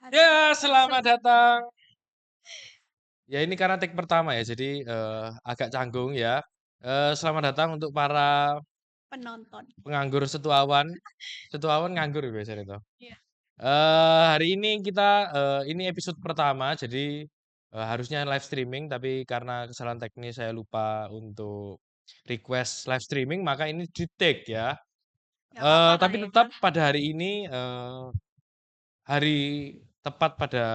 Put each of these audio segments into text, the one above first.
Ya, selamat datang. Ya ini karena take pertama ya, jadi agak canggung ya. Selamat datang untuk para Penonton. penganggur setuawan. Setuawan nganggur ya biasanya itu. Iya. Hari ini kita ini episode pertama, jadi harusnya live streaming, tapi karena kesalahan teknis saya lupa untuk request live streaming, maka ini di take ya. Nggak apa-apa lah Tapi ya. tetap pada hari ini hari tepat pada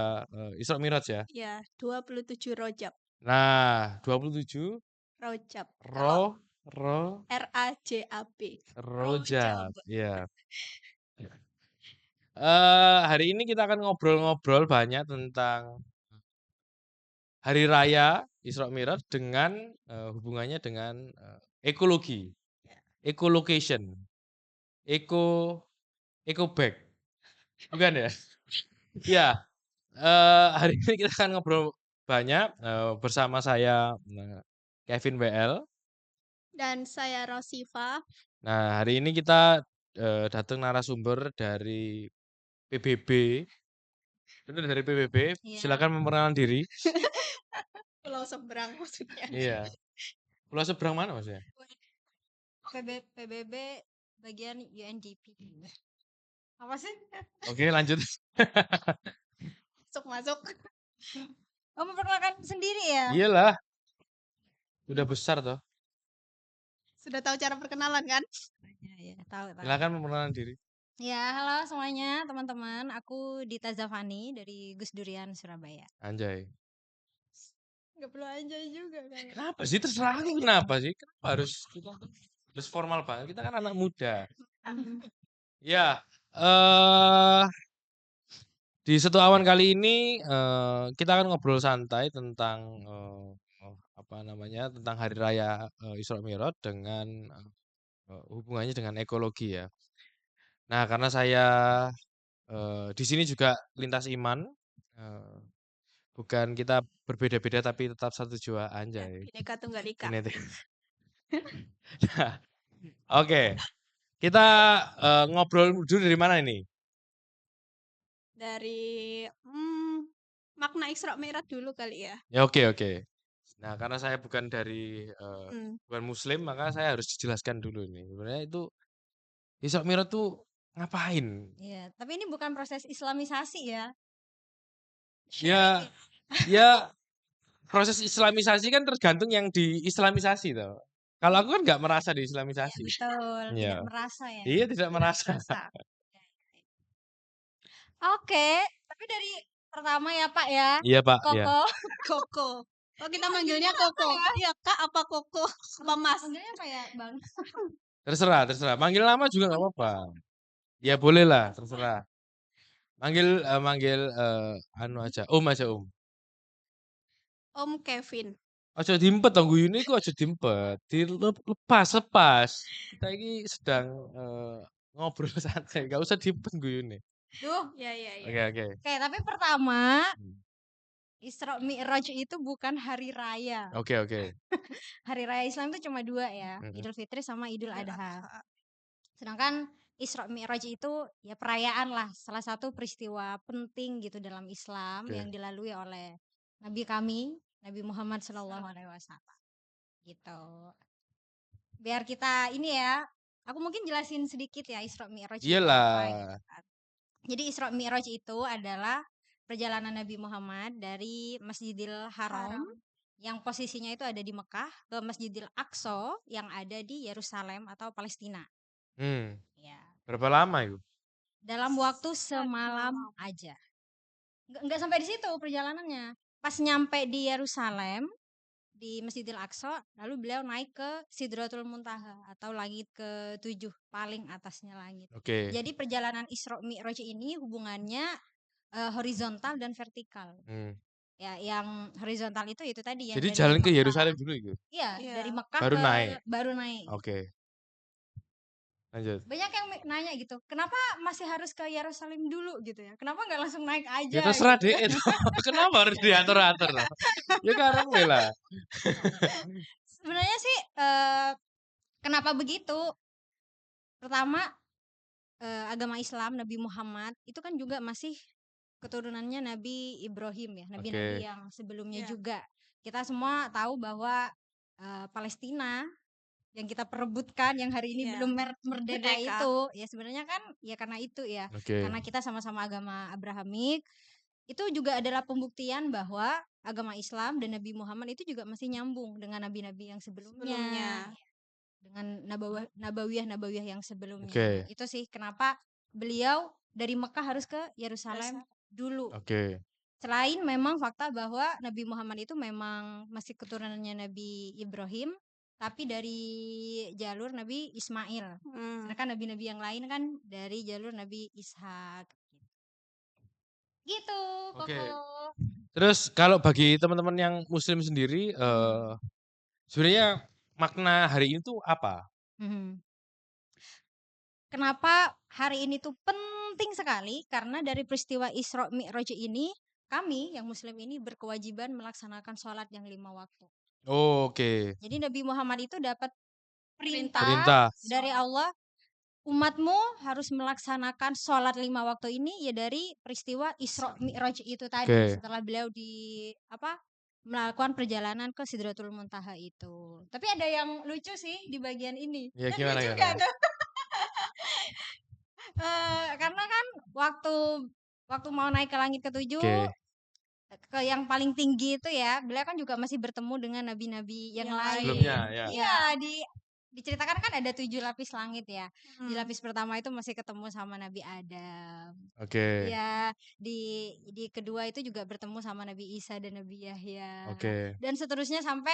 Isra Miraj ya. Ya, 27 Rojab. Nah, 27 Rojab. Kalau Ro ro RAJAB. rojab, Rojab. iya. Hari ini kita akan ngobrol-ngobrol banyak tentang hari raya Isra Mi'raj dengan, hubungannya dengan, ekologi, Ya. ecolocation, eco eco bag, bukan ya? Iya, hari ini kita akan ngobrol banyak, bersama saya, Kevin WL. Dan saya Rosifa. Nah, hari ini kita, datang narasumber dari PBB. Bener dari PBB, Iya. silakan memperkenalkan diri. Pulau Seberang maksudnya. Iya. Pulau seberang mana maksudnya? PBB bagian UNDP. Apa sih? Oke, lanjut. Masuk. Oh, memperkenalkan sendiri ya? Iyalah, udah besar toh. Sudah tahu cara perkenalan kan? Ya, tahu. Silakan memperkenalkan diri. Ya, halo semuanya, teman-teman. Aku Dita Zafani dari Gus Durian, Surabaya. Anjay. Nggak perlu anjay juga kan. Kenapa sih? Terserah aku kenapa sih? Kenapa harus formal banget? Kita kan anak muda. Ya, di satu awan kali ini kita akan ngobrol santai tentang apa namanya? Tentang hari raya Isra Mi'raj dengan hubungannya dengan ekologi ya. Nah, karena saya di sini juga lintas iman, eee, bukan kita berbeda-beda tapi tetap satu jua, Ya, anjay. Bhinneka Tunggal Ika. Genetik. Nah, oke. Kita, ngobrol dulu dari mana ini? Dari makna Isra Mi'raj dulu kali ya. Ya, oke. Nah, karena saya bukan dari, Hmm. bukan muslim, maka saya harus dijelaskan dulu nih. Sebenarnya itu Isra Mi'raj tuh ngapain? Iya, tapi ini bukan proses islamisasi ya. Ya ya proses islamisasi kan tergantung yang diislamisasi toh. Kalau aku kan nggak merasa Iya, diislamisasi. betul. Tidak Iya. merasa ya. Iya, tidak Tidak merasa. merasa. Oke, tapi dari pertama ya Pak ya, Iya, Pak, iya. Koko. Koko. Oh, kita manggilnya Koko. Iya, Kak apa Koko? Apa Mas? Manggilnya apa ya, Bang? Terserah. Manggil nama juga nggak apa-apa. Ya boleh lah, terserah. Manggil anu aja, Om aja, Om. Om Kevin. Aja diimpet toh guyune iku aja diimpet. Lepas. Kita ini sedang ngobrol santai, nggak usah diimpet guyune. Duh. Ya. Oke. Oke, tapi pertama, Hmm. Isra Mi'raj itu bukan hari raya. Oke. Hari raya Islam itu cuma 2 ya, Mhm. Idul Fitri sama Idul Idul Adha. Adha. Sedangkan Isra Mi'raj itu ya perayaan lah, salah satu peristiwa penting gitu dalam Islam Oke. yang dilalui oleh Nabi kami, Nabi Muhammad SAW. Gitu. Biar kita ini ya, aku mungkin jelasin sedikit ya Isra Mi'raj itu apa gitu Iyalah. kan. Jadi Isra Mi'raj itu adalah perjalanan Nabi Muhammad dari Masjidil Haram yang posisinya itu ada di Mekah ke Masjidil Aqsa yang ada di Yerusalem atau Palestina. Ya, Berapa lama itu? dalam waktu semalam aja. Nggak sampai di situ perjalanannya. Pas nyampe di Yerusalem, di Masjidil Aqsa, lalu beliau naik ke Sidratul Muntaha atau langit ke-7, paling atasnya langit. Oke. Jadi perjalanan Isra Mi'raj ini hubungannya horizontal dan vertikal. Ya, yang horizontal itu tadi yang Jadi dari jalan ke Mekah. Yerusalem dulu itu? Iya, Iya. dari Mekah Baru baru naik. naik. Oke. Lanjut. Banyak yang nanya gitu, kenapa masih harus ke Yerusalem dulu gitu ya? Kenapa nggak langsung naik Ya aja terserah gitu? deh. Kenapa harus diatur-atur toh? Ya karena lah. Sebenarnya sih kenapa begitu? Pertama, agama Islam Nabi Muhammad itu kan juga masih keturunannya Nabi Ibrahim ya, nabi-nabi Oke. yang sebelumnya Iya. juga. Kita semua tahu bahwa Palestina yang kita perebutkan yang hari ini Iya. belum merdeka Merdeka. itu ya sebenarnya kan ya karena itu ya. Oke. Karena kita sama-sama agama Abrahamik, itu juga adalah pembuktian bahwa agama Islam dan Nabi Muhammad itu juga masih nyambung dengan nabi-nabi yang sebelumnya. Sebelumnya. Dengan nabawiyah yang sebelumnya. Oke. Itu sih kenapa beliau dari Mekah harus ke Yerusalem dulu. Oke. Selain memang fakta bahwa Nabi Muhammad itu memang masih keturunannya Nabi Ibrahim, tapi dari jalur Nabi Ismail. Sedangkan nabi-nabi yang lain kan dari jalur Nabi Ishak. Gitu, Oke. Koko. Terus kalau bagi teman-teman yang muslim sendiri sebenarnya makna hari ini tuh apa? Kenapa hari ini tuh penting sekali? Karena dari peristiwa Isra Mi'raj ini, kami yang muslim ini berkewajiban melaksanakan sholat yang 5 waktu. Oke. Jadi Nabi Muhammad itu dapat perintah Perintah. dari Allah, umatmu harus melaksanakan sholat 5 waktu ini ya dari peristiwa Isra Mi'raj itu tadi. Oke. Setelah beliau melakukan perjalanan ke Sidratul Muntaha itu. Tapi ada yang lucu sih di bagian ini. Ya Dan gimana lucu gimana? gak tuh? Karena kan waktu mau naik ke langit ketujuh, Oke. ke yang paling tinggi itu ya, beliau kan juga masih bertemu dengan nabi-nabi yang lain. Sebelumnya ya. Iya, diceritakan kan ada 7 lapis langit ya. Di lapis pertama itu masih ketemu sama Nabi Adam. Oke. Ya, di kedua itu juga bertemu sama Nabi Isa dan Nabi Yahya. Oke. Dan seterusnya sampai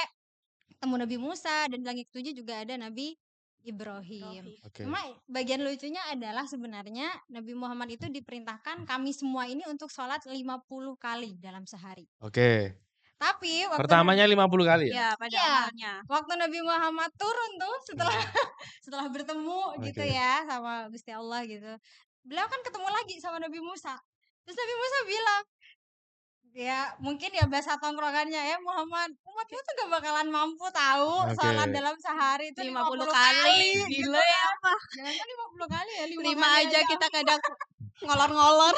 ketemu Nabi Musa, dan di langit ketujuh juga ada Nabi Ibrahim. Oke. Cuma bagian lucunya adalah sebenarnya Nabi Muhammad itu diperintahkan kami semua ini untuk sholat 50 kali dalam sehari. Oke. Tapi waktu Pertamanya 50 kali ya? Ya, pada Iya. awalnya. waktu Nabi Muhammad turun tuh setelah bertemu gitu Oke. ya sama Gusti Allah gitu. Beliau kan ketemu lagi sama Nabi Musa. Terus Nabi Musa bilang, ya mungkin ya bahasa tongkrongannya ya, Muhammad, umatmu tuh gak bakalan mampu tahu Oke. sholat dalam sehari itu 50 50 kali. gitu Gila ya. kan. Jangan 50 kali ya, 5 5 kali aja kita kadang ngolor-ngolor.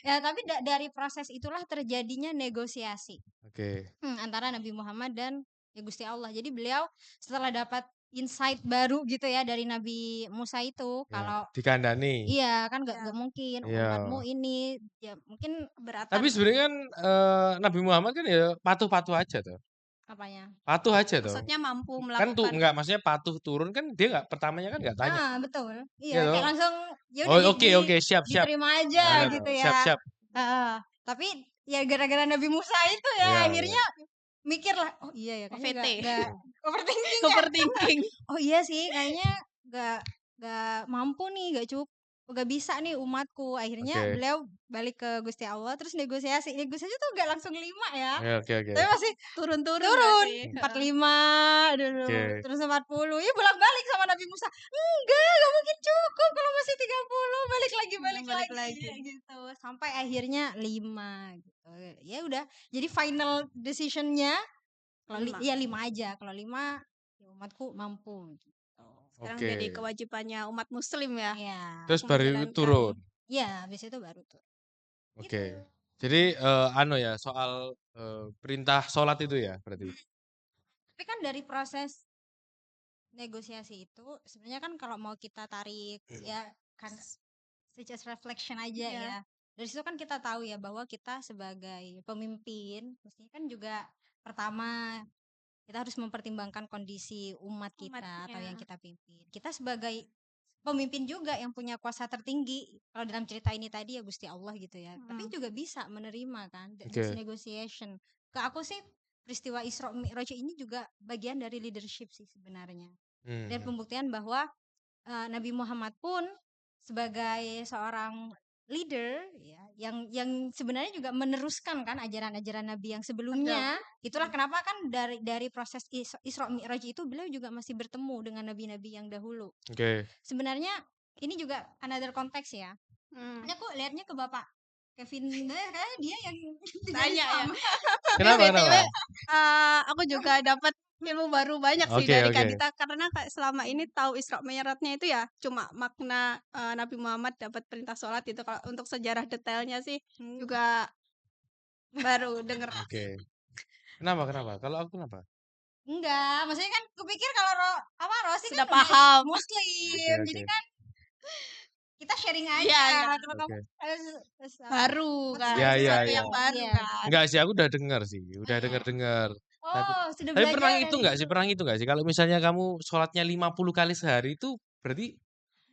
Ya tapi dari proses itulah terjadinya negosiasi Oke. antara Nabi Muhammad dan ya Gusti Allah. Jadi beliau setelah dapat insight baru gitu ya dari Nabi Musa itu, Ya, kalau dikandani. iya kan Ya. gak mungkin Iya. umatmu ini ya mungkin Beratan. Tapi sebenarnya kan Nabi Muhammad kan ya patuh-patuh aja tuh. apanya? Patuh aja tuh. Maksudnya mampu Kan tuh melakukan. enggak, maksudnya patuh turun kan dia enggak, pertamanya kan enggak tanya. Betul. Iya Iya, kayak toh? langsung ya Oh, udah oke, siap. diterima aja Nah, gitu ya. siap. Tapi ya gara-gara Nabi Musa itu ya Iya, akhirnya mikir lah, oh iya ya kayaknya OVT. gak overthinking ya. Overthinking. Oh iya sih kayaknya gak mampu nih, gak bisa nih umatku. Akhirnya Oke. beliau balik ke Gusti Allah terus negosiasi tuh gak langsung 5 ya, Ya, oke. tapi masih Turun-turun. turun berarti. 45 dulu, Oke. terus 40 ya bolak-balik sama Nabi Musa, gak mungkin cukup kalau masih 30, balik lagi gitu, sampai akhirnya 5 gitu. Ya udah, jadi final decisionnya kalau 5. ya 5 aja, kalau 5 ya umatku mampu gitu. Sekarang Oke. jadi kewajibannya umat muslim ya. Iya. Terus baru menjalankan. turun. Iya, habis itu baru turun. Oke. Gitu. Jadi ya soal perintah sholat itu ya berarti. Tapi kan dari proses negosiasi itu sebenarnya kan kalau mau kita tarik ya kan just reflection aja Iya. ya. Dari situ kan kita tahu ya bahwa kita sebagai pemimpin mestinya kan juga pertama kita harus mempertimbangkan kondisi umat kita atau yang kita pimpin. Kita sebagai pemimpin juga yang punya kuasa tertinggi. Kalau dalam cerita ini tadi ya Gusti Allah gitu ya. Tapi juga bisa menerima kan this Oke. negotiation. Ke aku sih peristiwa Isra Mi'raj ini juga bagian dari leadership sih sebenarnya. Dan pembuktian bahwa Nabi Muhammad pun sebagai seorang leader ya yang sebenarnya juga meneruskan kan ajaran-ajaran Nabi yang sebelumnya. Itulah kenapa kan dari proses Isra Mi'raj itu beliau juga masih bertemu dengan nabi-nabi yang dahulu. Oke. Sebenarnya ini juga another konteks ya. Hanya aku lihatnya ke Bapak Kevin kayaknya dia yang Tanya ya. Kenapa? BTW, aku juga dapat ilmu baru banyak sih Oke, dari oke. Kak Dita karena selama ini tahu Isra Mi'rajnya itu ya cuma makna Nabi Muhammad dapat perintah sholat itu. Kalau untuk sejarah detailnya sih juga baru denger. Oke. Kenapa? Kalau aku kenapa? Enggak, maksudnya kan kupikir kalau Rosi Sudah kan udah paham. Oke, Muslim, jadi oke. kan kita sharing Iya, aja. iya. Kalau kamu Oke. Baru kan, Ya, ya, sesuatu ya. yang baru Iya. kan. Enggak sih, aku udah dengar sih, udah Iya. dengar. Tapi Oh, sudah tapi belajar pernah dari itu enggak situ. sih? Pernah itu enggak sih? Kalau misalnya kamu sholatnya 50 kali sehari itu berarti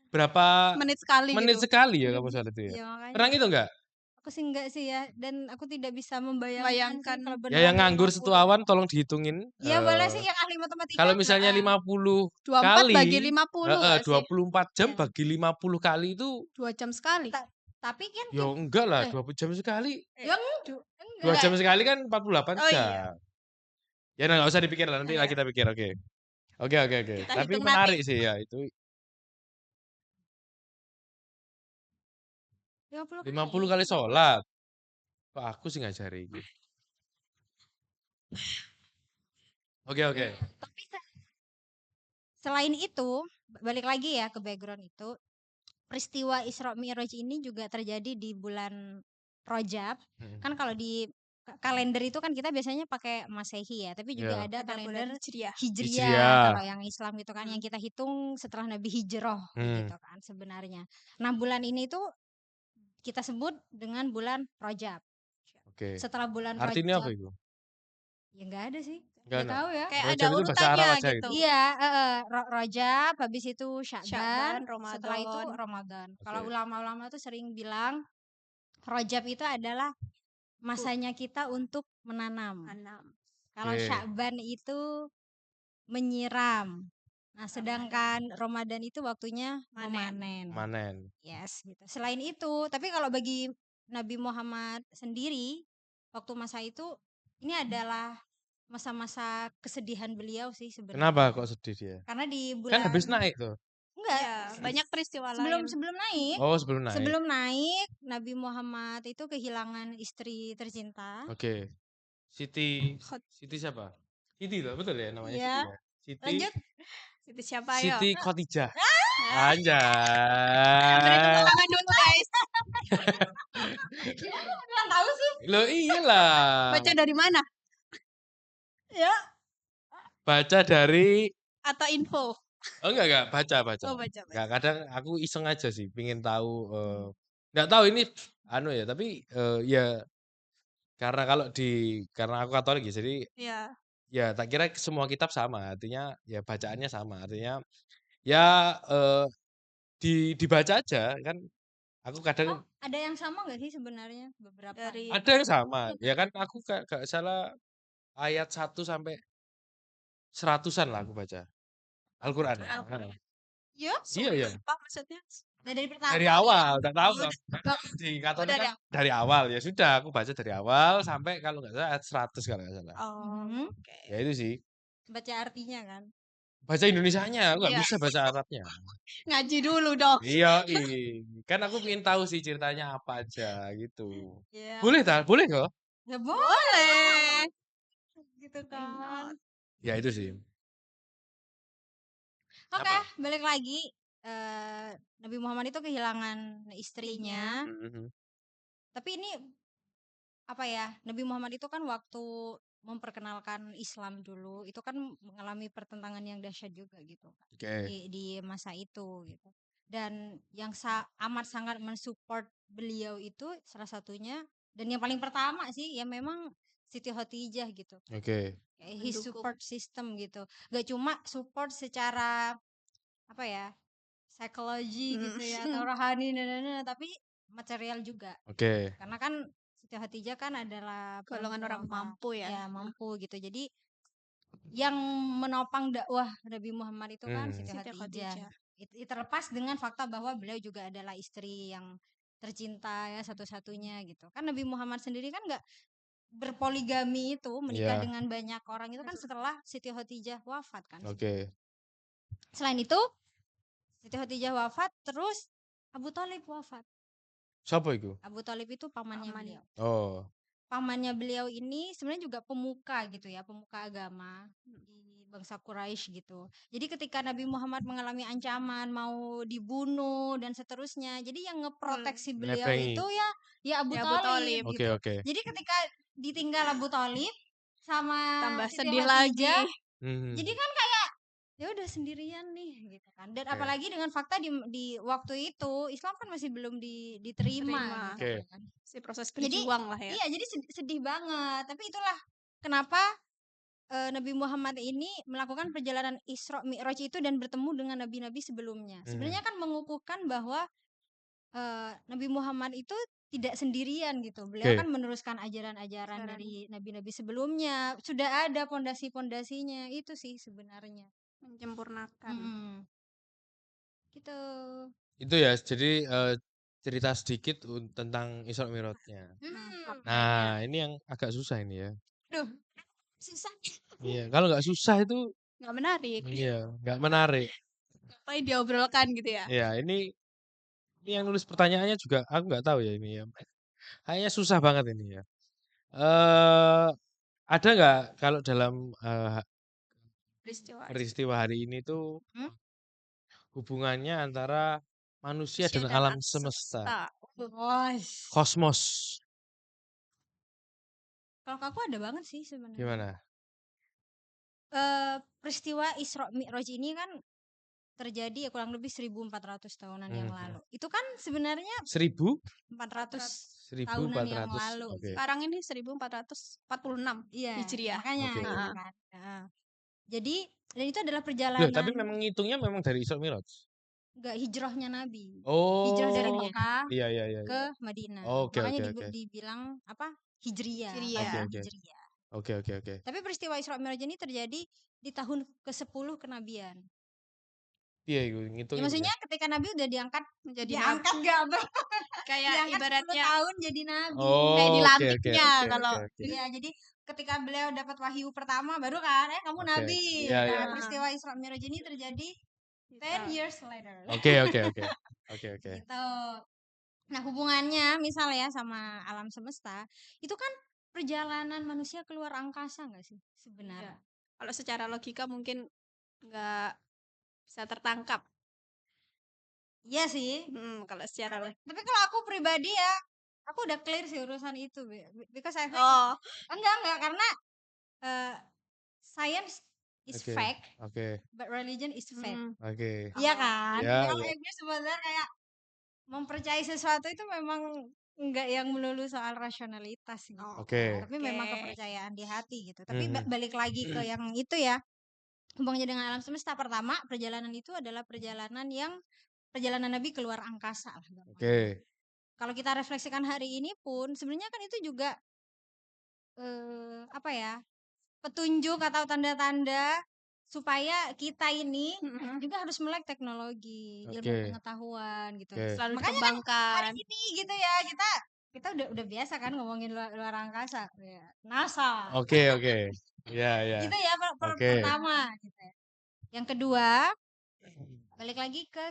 berapa Menit sekali menit gitu. sekali ya kamu sholat itu ya? Iya, makanya Pernah gitu enggak? aku sih enggak sih ya, dan aku tidak bisa membayangkan sih Bayangkan. kalau Ya yang beneran nganggur 50. satu awan tolong dihitungin. Iya boleh sih yang ahli matematika. Kalau misalnya Heeh. 50 24 bagi kali, 50 heeh, nggak sih? 24 jam Iya. bagi 50 kali itu 2 jam sekali. Tapi kan ya enggak lah, eh, 20 jam sekali. ya 2 enggak. jam sekali kan 48 Oh iya. jam. Ya nah, nggak usah dipikir lah, nanti lah Iya. kita pikir, oke. Oke. Kita Tapi hitung menarik nanti. sih ya itu 50 kali sholat. Kok aku sih ngajari iki. Oke. Tapi selain itu, balik lagi ya ke background itu, peristiwa Isra Mi'raj ini juga terjadi di bulan Rajab. Mm. Kan kalau di kalender itu kan kita biasanya pakai Masehi ya, tapi juga Iya. ada Ada bulan kalender Hijriah. Hijriah Hijriah. kalau yang Islam gitu kan, yang kita hitung setelah Nabi hijrah gitu kan sebenarnya. Nah, bulan ini tuh kita sebut dengan bulan Rajab. Oke. Setelah bulan Artinya Rajab, apa itu? ya nggak ada sih. Enggak Nggak tahu ya. Kayak Rajab ada itu bahasa Arab urutannya aja gitu. gitu. Iya, Rajab, habis itu Sya'ban, Sya'ban, setelah itu Ramadan. Ramadan. Kalau Oke. ulama-ulama tuh sering bilang Rajab itu adalah masanya kita untuk menanam. Kalau Oke. Sya'ban itu menyiram. Nah, sedangkan Ramadan itu waktunya memanen. Manen. Yes, gitu. Selain itu, tapi kalau bagi Nabi Muhammad sendiri, waktu masa itu ini adalah masa-masa kesedihan beliau sih sebenarnya. Kenapa kok sedih dia? Karena di Kan bulan habis naik tuh. enggak, Iya, banyak peristiwa sebelum lain. sebelum naik. Oh, sebelum naik. Sebelum naik, Nabi Muhammad itu kehilangan istri tercinta. Oke. Siti siapa? Siti loh, betul ya namanya Iya. Siti ya? Siti. Lanjut. Itu siapa ya? Siti Khadijah. Beri Anjay. tepuk tangan dulu guys. Kalian tahu sih? Loh iyalah. Baca dari mana? Ya. Baca dari Atau info? Oh enggak, baca. Oh baca. Enggak, kadang aku iseng aja sih, pingin tahu enggak tahu ini anu ya, tapi ya karena karena aku Katolik ya, jadi Iya. ya tak kira semua kitab sama, artinya ya bacaannya sama, artinya ya dibaca aja kan. Aku kadang Ada yang sama nggak sih sebenarnya beberapa? Dari ada yang sama, ya kan aku gak salah ayat 1 sampai 100-an lah aku baca Al-Qur'an. Al-Qur'an. Iya. Iya. Apa maksudnya? Dari pertama. Dari awal, udah tahu Oh, di Katolik dari kan dari awal ya sudah aku baca dari awal sampai kalau nggak salah ayat 100 kalau nggak salah. Oh, oke. Ya itu sih. Baca artinya kan. Baca Indonesianya, aku nggak Iya. bisa baca Arabnya. Ngaji dulu dong. Iya, kan aku ingin tahu sih ceritanya apa aja gitu. Iya. Boleh Boleh kok? Ya Boleh. Gitu kan. Ya itu sih. Oke, balik lagi. Nabi Muhammad itu kehilangan istrinya. Tapi ini apa ya? Nabi Muhammad itu kan waktu memperkenalkan Islam dulu, itu kan mengalami pertentangan yang dahsyat juga gitu. Di masa itu gitu. Dan yang amat sangat mensupport beliau itu salah satunya dan yang paling pertama sih ya memang Siti Khadijah gitu. His support system gitu. Gak cuma support secara apa ya? Psikologi gitu ya atau rohani tapi material juga. Karena kan Siti Khadijah kan adalah golongan orang mampu ya. Ya, mampu gitu. Jadi yang menopang dakwah Nabi Muhammad itu kan Siti Khadijah. Itu terlepas dengan fakta bahwa beliau juga adalah istri yang tercinta ya satu-satunya gitu. Kan Nabi Muhammad sendiri kan enggak berpoligami itu, menikah dengan banyak orang itu kan setelah Siti Khadijah wafat kan. Selain itu Siti Khadijah wafat, terus Abu Thalib wafat. Siapa itu? Abu Thalib itu pamannya beliau. Oh. Pamannya beliau ini sebenarnya juga pemuka gitu ya, pemuka agama di bangsa Quraisy gitu. Jadi ketika Nabi Muhammad mengalami ancaman mau dibunuh dan seterusnya, jadi yang ngeproteksi beliau Menebangi. itu ya Abu Ya Abu Thalib Thalib. Oke, gitu. oke. Jadi ketika ditinggal Abu Thalib sama Tambah Siti sedih lagi. Khadijah, Mhm. jadi kan kayak ya udah sendirian nih gitu kan. Dan Oke. apalagi dengan fakta di waktu itu Islam kan masih belum diterima Terima. gitu Oke. kan. Si proses Jadi berjuang lah ya. iya, jadi sedih banget. Tapi itulah kenapa Nabi Muhammad ini melakukan perjalanan Isra Mi'raj itu dan bertemu dengan nabi-nabi sebelumnya. Sebenarnya kan mengukuhkan bahwa Nabi Muhammad itu tidak sendirian gitu. Beliau Oke. kan meneruskan ajaran-ajaran dari nabi-nabi sebelumnya. Sudah ada pondasi-pondasinya. Itu sih sebenarnya. Menyempurnakan. Gitu. Itu ya, jadi cerita sedikit tentang Isra Mi'rajnya. Nah, ini yang agak susah ini ya. Aduh, susah. Iya, kalau nggak susah itu Nggak menarik. iya, nggak menarik. Apa yang diobrolkan gitu ya. Iya, ini yang nulis pertanyaannya juga aku nggak tahu ya ini ya. Kayaknya susah banget ini ya. Ada nggak kalau dalam Peristiwa. peristiwa hari ini tuh hubungannya antara manusia dan Manusia alam semesta, kosmos. Kalau aku ada banget sih sebenarnya. Gimana? Peristiwa Isra Mi'raj ini kan terjadi ya kurang lebih 1400 tahunan yang lalu. Itu kan sebenarnya 400 tahunan yang 1400. lalu. Oke. Sekarang ini 1446 Iya, Hijriah. makanya Oke. gitu kan. Jadi dan itu adalah Loh, perjalanan tapi memang ngitungnya memang dari Isra Mi'raj. enggak hijrahnya Nabi. Oh. Hijrah dari Mekah Iya, iya, iya. ke Madinah. Oke, Makanya oke, oke. dibilang apa? Hijriyah. Hijriyah. Oke, oke. Hijriyah. Oke, oke, oke. Tapi peristiwa Isra Mi'raj ini terjadi di tahun ke-10 kenabian. Iya, itu Ya, ngitungin. maksudnya ketika Nabi udah diangkat Menjadi diangkat gak bro? kayak Diangkat 10 ibaratnya tahun jadi Nabi. Oh, kayak oke, dilantiknya oke, kalau oke, oke. Iya, jadi ketika beliau dapat wahyu pertama baru kan kamu Oke. Nabi. Iya, Nah, iya. peristiwa Isra Mi'raj ini terjadi 10 years later. Oke, oke, oke. Oke, oke. Gitu. Nah, hubungannya misalnya sama alam semesta, itu kan perjalanan manusia keluar angkasa nggak sih sebenarnya? Kalau secara logika mungkin nggak bisa tertangkap. Iya sih. Kalau secara logika. Tapi kalau aku pribadi ya, aku udah clear sih urusan itu. Because I think enggak karena science is Oke. fact, Oke. but religion is faith. Oke. Iya kan? Iya, Kalau iya. gue sebenarnya kayak mempercayai sesuatu itu memang enggak yang melulu soal rasionalitas gitu. Oke. Tapi memang Oke. kepercayaan di hati gitu. Tapi Mhm. balik lagi ke yang itu ya. Hubungannya dengan alam semesta, pertama perjalanan itu adalah perjalanan Nabi keluar angkasa lah gampangnya. Oke. Kalau kita refleksikan hari ini pun sebenarnya kan itu juga apa ya? Petunjuk atau tanda-tanda supaya kita ini juga harus melek teknologi, ilmu Oke. pengetahuan gitu. Oke. Selalu Makanya kan dikembangkan. hari ini gitu ya kita udah biasa kan ngomongin luar angkasa ya. NASA. Oke, oke. Iya, iya. Gitu ya Oke. pertama gitu. Yang kedua, balik lagi ke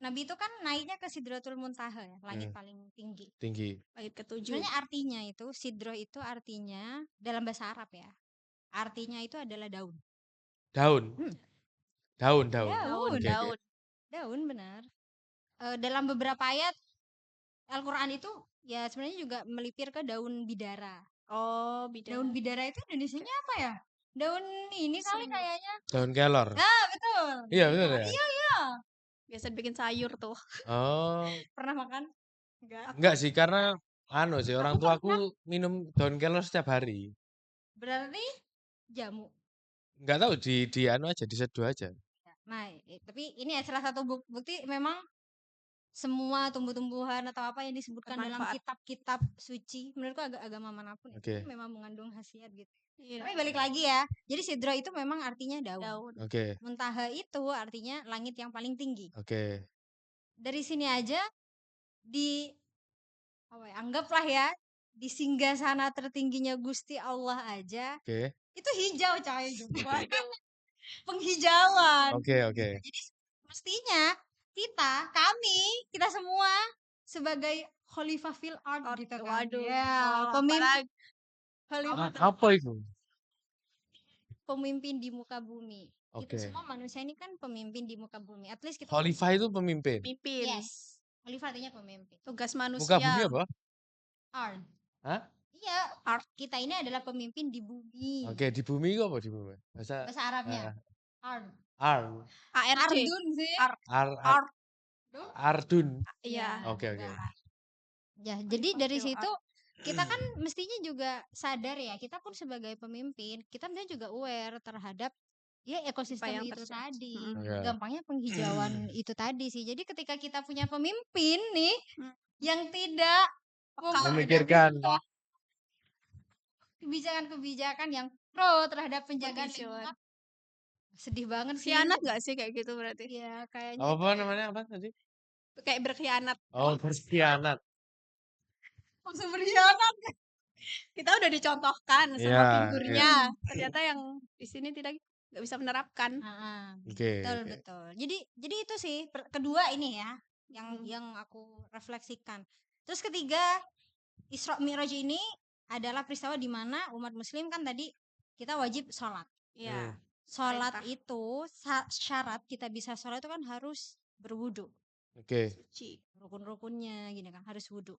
Nabi itu kan naiknya ke Sidratul Muntaha ya, langit paling tinggi. Tinggi. Langit ke-7. Sebenarnya artinya itu Sidroh itu artinya dalam bahasa Arab ya. Artinya itu adalah daun. Daun. Daun, daun. Daun. Oke, oke. Daun benar. Dalam beberapa ayat Al-Qur'an itu ya sebenarnya juga melipir ke daun bidara. Oh, bidara. Daun bidara itu Indonesianya apa ya? Daun ini kali kayaknya. Daun kelor. Ah, betul. Iya, betul ya? Iya. Biasa bikin sayur tuh. Oh. Pernah makan? Enggak sih, karena sih orang tuaku minum daun kelor setiap hari. Berarti jamu. Enggak tahu di aja, diseduh aja. Nah, tapi ini ya salah satu bukti memang semua tumbuh-tumbuhan atau apa yang disebutkan dalam Bermanfaat. kitab-kitab suci menurutku agama manapun Oke. itu memang mengandung khasiat gitu. Iya. Tapi balik lagi ya. Jadi Sidra itu memang artinya daun. Oke. Muntaha itu artinya langit yang paling tinggi. Oke. Dari sini aja anggaplah ya di singgasana tertingginya Gusti Allah aja. Oke. Itu hijau coy. Penghijauan. Oke, oke. Jadi mestinya kita semua sebagai khalifah fil ard gitu kan. Waduh. Ya, pemimpin Apalagi khalifah Apa itu? pemimpin di muka bumi. Kita Oke. semua manusia ini kan pemimpin di muka bumi. At least kita Khalifah itu pemimpin. Pimpin. yes. Khalifah artinya pemimpin. Tugas Muka bumi manusia. apa? Ard. Hah? Iya, kita ini adalah pemimpin di bumi. Oke, di bumi itu apa di bumi? Bahasa Bahasa Arabnya. Ard. Ar ARC. Ardun sih. Ar. Ar Ar. Ardun. Iya. Oke, oke. Ya, jadi dari Ar. situ kita kan mestinya juga sadar ya, kita pun sebagai pemimpin, kita mestinya juga aware terhadap ya ekosistem yang itu terjadi. tadi. Iya. Gampangnya penghijauan itu tadi sih. Jadi ketika kita punya pemimpin nih Hmm. yang tidak Memikirkan. kebijakan-kebijakan yang pro terhadap penjagaan Betul. lingkungan, sedih banget sih. Khianat gak sih kayak gitu berarti? Ya, kayaknya Apa namanya apa tadi? Kayak berkhianat. Oh, berkhianat. langsung berkhianat. Kita udah dicontohkan sama Iya, figurnya. Ternyata yang di sini nggak bisa menerapkan. Oke. Betul, oke. betul. Jadi itu sih kedua ini ya yang aku refleksikan. Terus ketiga, Isra Mi'raj ini adalah peristiwa di mana umat muslim kan tadi kita wajib sholat. Iya. Sholat Perintah. itu syarat kita bisa sholat itu kan harus berwudu. Oke. Suci. Rukun-rukunnya gini kan harus wudu.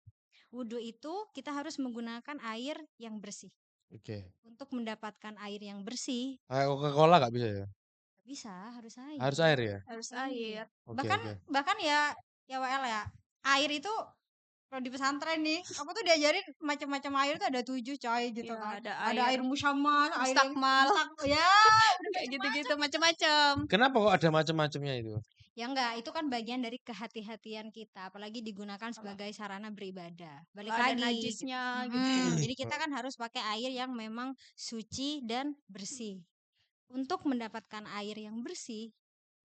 Wudu itu kita harus menggunakan air yang bersih. Oke. Untuk mendapatkan air yang bersih Kayak Coca-Cola nggak bisa ya? bisa harus air. Harus air ya? Harus air. Oke, bahkan oke. bahkan ya WL ya, air itu kalau di pesantren nih aku tuh diajarin macam-macam air tuh ada 7 coy gitu Iya, kan. ada Ada air air musyammah, air yang mustakmal. ya Kayak gitu-gitu macam-macam. Kenapa kok ada macam-macamnya itu? ya enggak, itu kan bagian dari kehati-hatian kita, apalagi digunakan sebagai sarana beribadah. Balik Ada lagi najisnya gitu. jadi kita kan harus pakai air yang memang suci dan bersih. Untuk mendapatkan air yang bersih,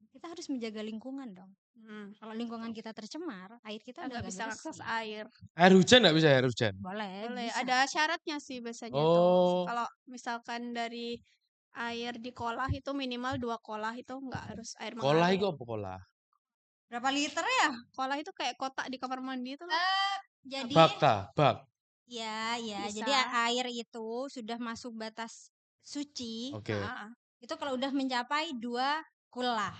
kita harus menjaga lingkungan dong. Kalau lingkungan kita tercemar, air kita udah Nggak nggak bisa bersih. akses air. Air hujan nggak bisa air hujan? Boleh, Boleh. bisa. Ada syaratnya sih biasanya Oh. tuh. Kalau misalkan dari air di kolah itu minimal 2 kolah itu nggak harus air Kolah mengalir. itu apa kolah? Berapa liter ya? Kolah itu kayak kotak di kamar mandi itu loh. Jadi Bak. ya, Bisa. jadi air itu sudah masuk batas suci. Oke. Nah, Itu kalau udah mencapai 2 kula.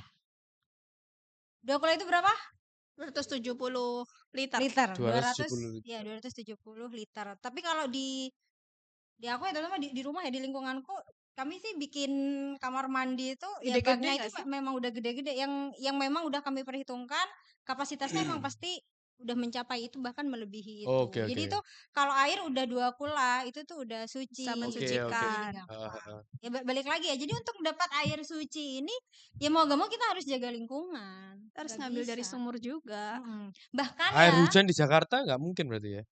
2 kula itu berapa? 270 liter. 270 Ya, 270 liter. Tapi kalau di aku ya terutama di rumah ya, di lingkunganku kami sih bikin kamar mandi itu ya Gede-gede baknya nggak itu sih? memang udah gede-gede yang memang udah kami perhitungkan kapasitasnya emang pasti udah mencapai itu, bahkan melebihi itu. Oke, Jadi oke. itu kalau air udah 2 kula itu tuh udah suci. Bisa mensucikan. Jadi gampang. Ya balik lagi ya. Jadi untuk mendapat air suci ini ya mau gak mau kita harus jaga lingkungan. Harus Nggak ngambil dari bisa. sumur juga. Bahkan Air ya hujan di Jakarta nggak mungkin berarti ya?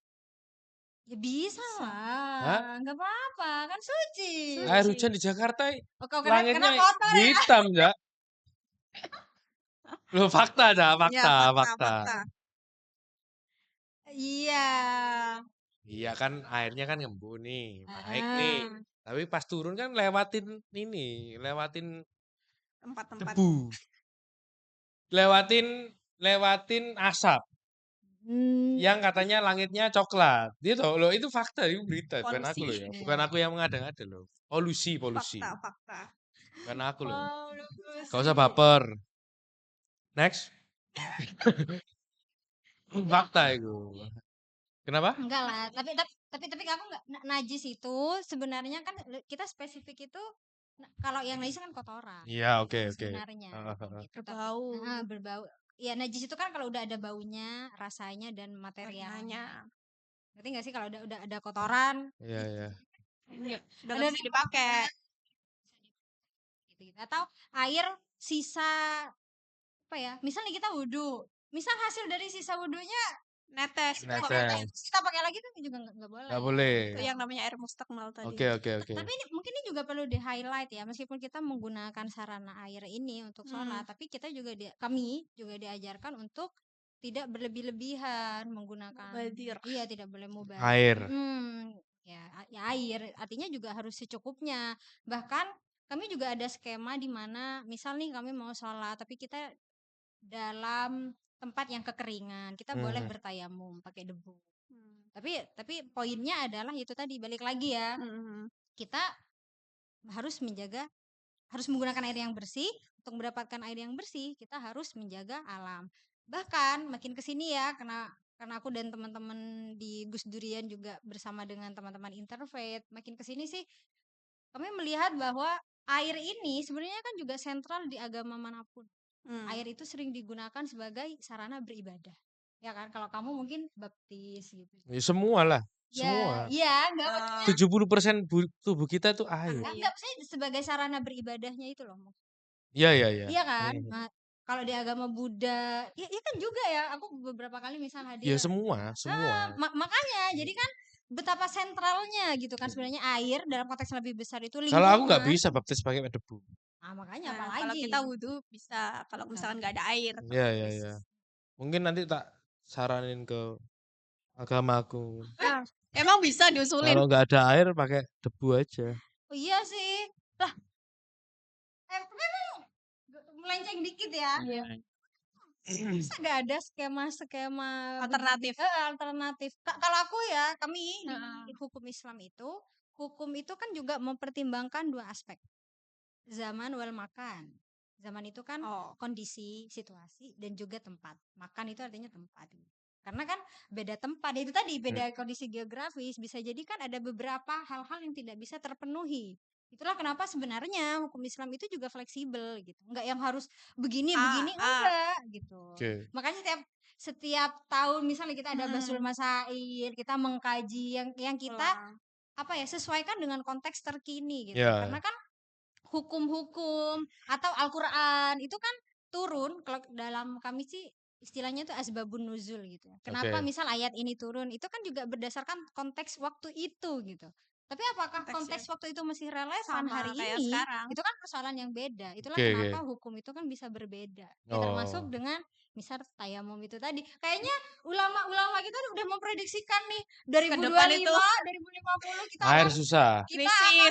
ya bisa Bisa. lah, nggak apa-apa, kan suci. Air hujan di Jakarta Kena langitnya kotor ya. hitam, ya. Loh, fakta dah, Ya, fakta. Iya. Iya kan airnya kan ngembun nih, naik Ah. nih. Tapi pas turun kan lewatin Tempat-tempat. debu. Lewatin asap. Yang katanya langitnya coklat. Gitu loh, itu fakta, itu berita, bukan aku loh ya. Bukan aku yang mengada-ngada loh. Polusi. Fakta. Bukan aku loh. Polusi. Gak usah baper. Next. Fakta itu. Kenapa? Enggak lah, tapi aku enggak najis itu sebenarnya kan kita spesifik itu kalau yang najis kan kotoran. Iya, oke. Sebenarnya. Gitu. Berbau. Berbau. Ya najis itu kan kalau udah ada baunya, rasanya dan materialnya. Ngerti nggak sih kalau udah ada kotoran? Iya. Udah nggak bisa dipakai. Gitu. Atau air sisa apa ya? Misalnya kita wudhu, misal hasil dari sisa wudhunya Netes. kita pakai lagi tuh juga nggak boleh. Nggak boleh. Itu yang namanya air mustakmal tadi. Oke. Tapi mungkin ini juga perlu di highlight ya, meskipun kita menggunakan sarana air ini untuk sholat, tapi kita juga kami juga diajarkan untuk tidak berlebih-lebihan menggunakan. Mubadir. Iya, tidak boleh mubazir. Air. Ya air artinya juga harus secukupnya. Bahkan kami juga ada skema di mana misal nih kami mau sholat tapi kita dalam tempat yang kekeringan, kita boleh bertayamum pakai debu. Tapi poinnya adalah itu tadi, balik lagi ya. Kita harus menjaga harus menggunakan air yang bersih. Untuk mendapatkan air yang bersih, kita harus menjaga alam. Bahkan makin ke sini ya, karena aku dan teman-teman di Gus Durian juga bersama dengan teman-teman Interfaith, makin ke sini sih kami melihat bahwa air ini sebenarnya kan juga sentral di agama manapun. Air itu sering digunakan sebagai sarana beribadah. Ya kan, kalau kamu mungkin baptis gitu. Ya semua lah, Ya, semua. iya, enggak maksudnya 70% tubuh kita itu air. enggak maksudnya sebagai sarana beribadahnya itu loh. Iya, iya, iya. Iya kan? Nah, kalau di agama Buddha, ya kan juga ya. Aku beberapa kali misal Ya hadir. semua, semua. Makanya, jadi kan betapa sentralnya gitu kan sebenarnya air dalam konteks yang lebih besar itu Kalau aku nggak lingkungan. bisa baptis pakai debu. Makanya Kalau apalagi. kita wudhu bisa, kalau misalkan nggak ada air. Iya, iya, iya. Mungkin nanti tak saranin ke agamaku. Emang bisa diusulin? Kalau nggak ada air pakai debu aja. Oh iya sih. Lah, memang melenceng dikit ya. Bisa nggak ada skema Alternatif. alternatif. Kalau aku ya, kami di hukum Islam itu kan juga mempertimbangkan dua aspek. Zaman wal makan. Zaman itu kan kondisi, situasi, dan juga tempat. Makan itu artinya tempat. Karena kan beda tempat, itu tadi beda kondisi geografis. Bisa jadi kan ada beberapa hal-hal yang tidak bisa terpenuhi. Itulah kenapa sebenarnya hukum Islam itu juga fleksibel gitu. Enggak yang harus begini enggak gitu. Makanya setiap tahun misalnya kita ada Basul Masail, kita mengkaji yang kita sesuaikan dengan konteks terkini gitu. Karena kan hukum-hukum atau Al-Qur'an itu kan turun, kalau dalam kami sih istilahnya itu asbabun nuzul gitu. Kenapa misal ayat ini turun, itu kan juga berdasarkan konteks waktu itu gitu. Tapi apakah konteks waktu itu masih relevan hari ini? Sekarang. Itu kan persoalan yang beda. Itulah kenapa hukum itu kan bisa berbeda. Ya, termasuk dengan misal tayamum itu tadi. Kayaknya ulama-ulama kita udah memprediksikan nih 2025, 2050 kita air susah. kita akan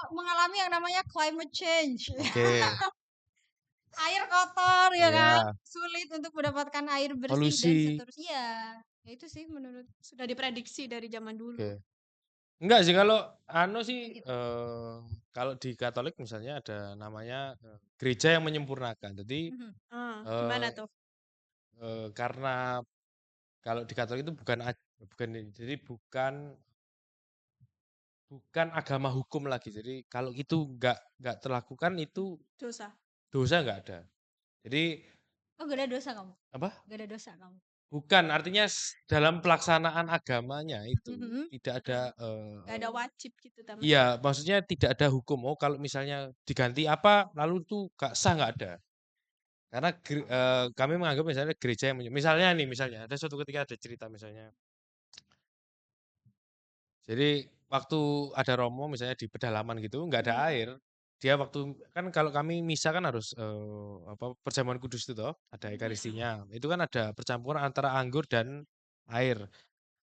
mengalami yang namanya climate change. Air kotor ya kan, sulit untuk mendapatkan air bersih Polusi. dan seterusnya. Ya itu sih menurut sudah diprediksi dari zaman dulu. Enggak sih, kalau sih kalau di Katolik misalnya ada namanya gereja yang menyempurnakan. Jadi gimana tuh? karena kalau di Katolik itu bukan agama hukum lagi. Jadi kalau itu nggak terlakukan itu dosa nggak ada. Jadi gak ada dosa kamu? Apa? Gak ada dosa kamu? Bukan, artinya dalam pelaksanaan agamanya itu tidak ada Gak ada wajib gitu teman. Iya, maksudnya tidak ada hukum. Oh, kalau misalnya diganti apa lalu itu gak sah, nggak ada. Karena kami menganggap misalnya gereja yang misalnya ada suatu ketika ada cerita misalnya. Jadi waktu ada Romo misalnya di pedalaman gitu nggak ada air. Dia waktu kan kalau kami misa kan harus perjamuan kudus itu toh, ada ekaristinya. Itu kan ada percampuran antara anggur dan air.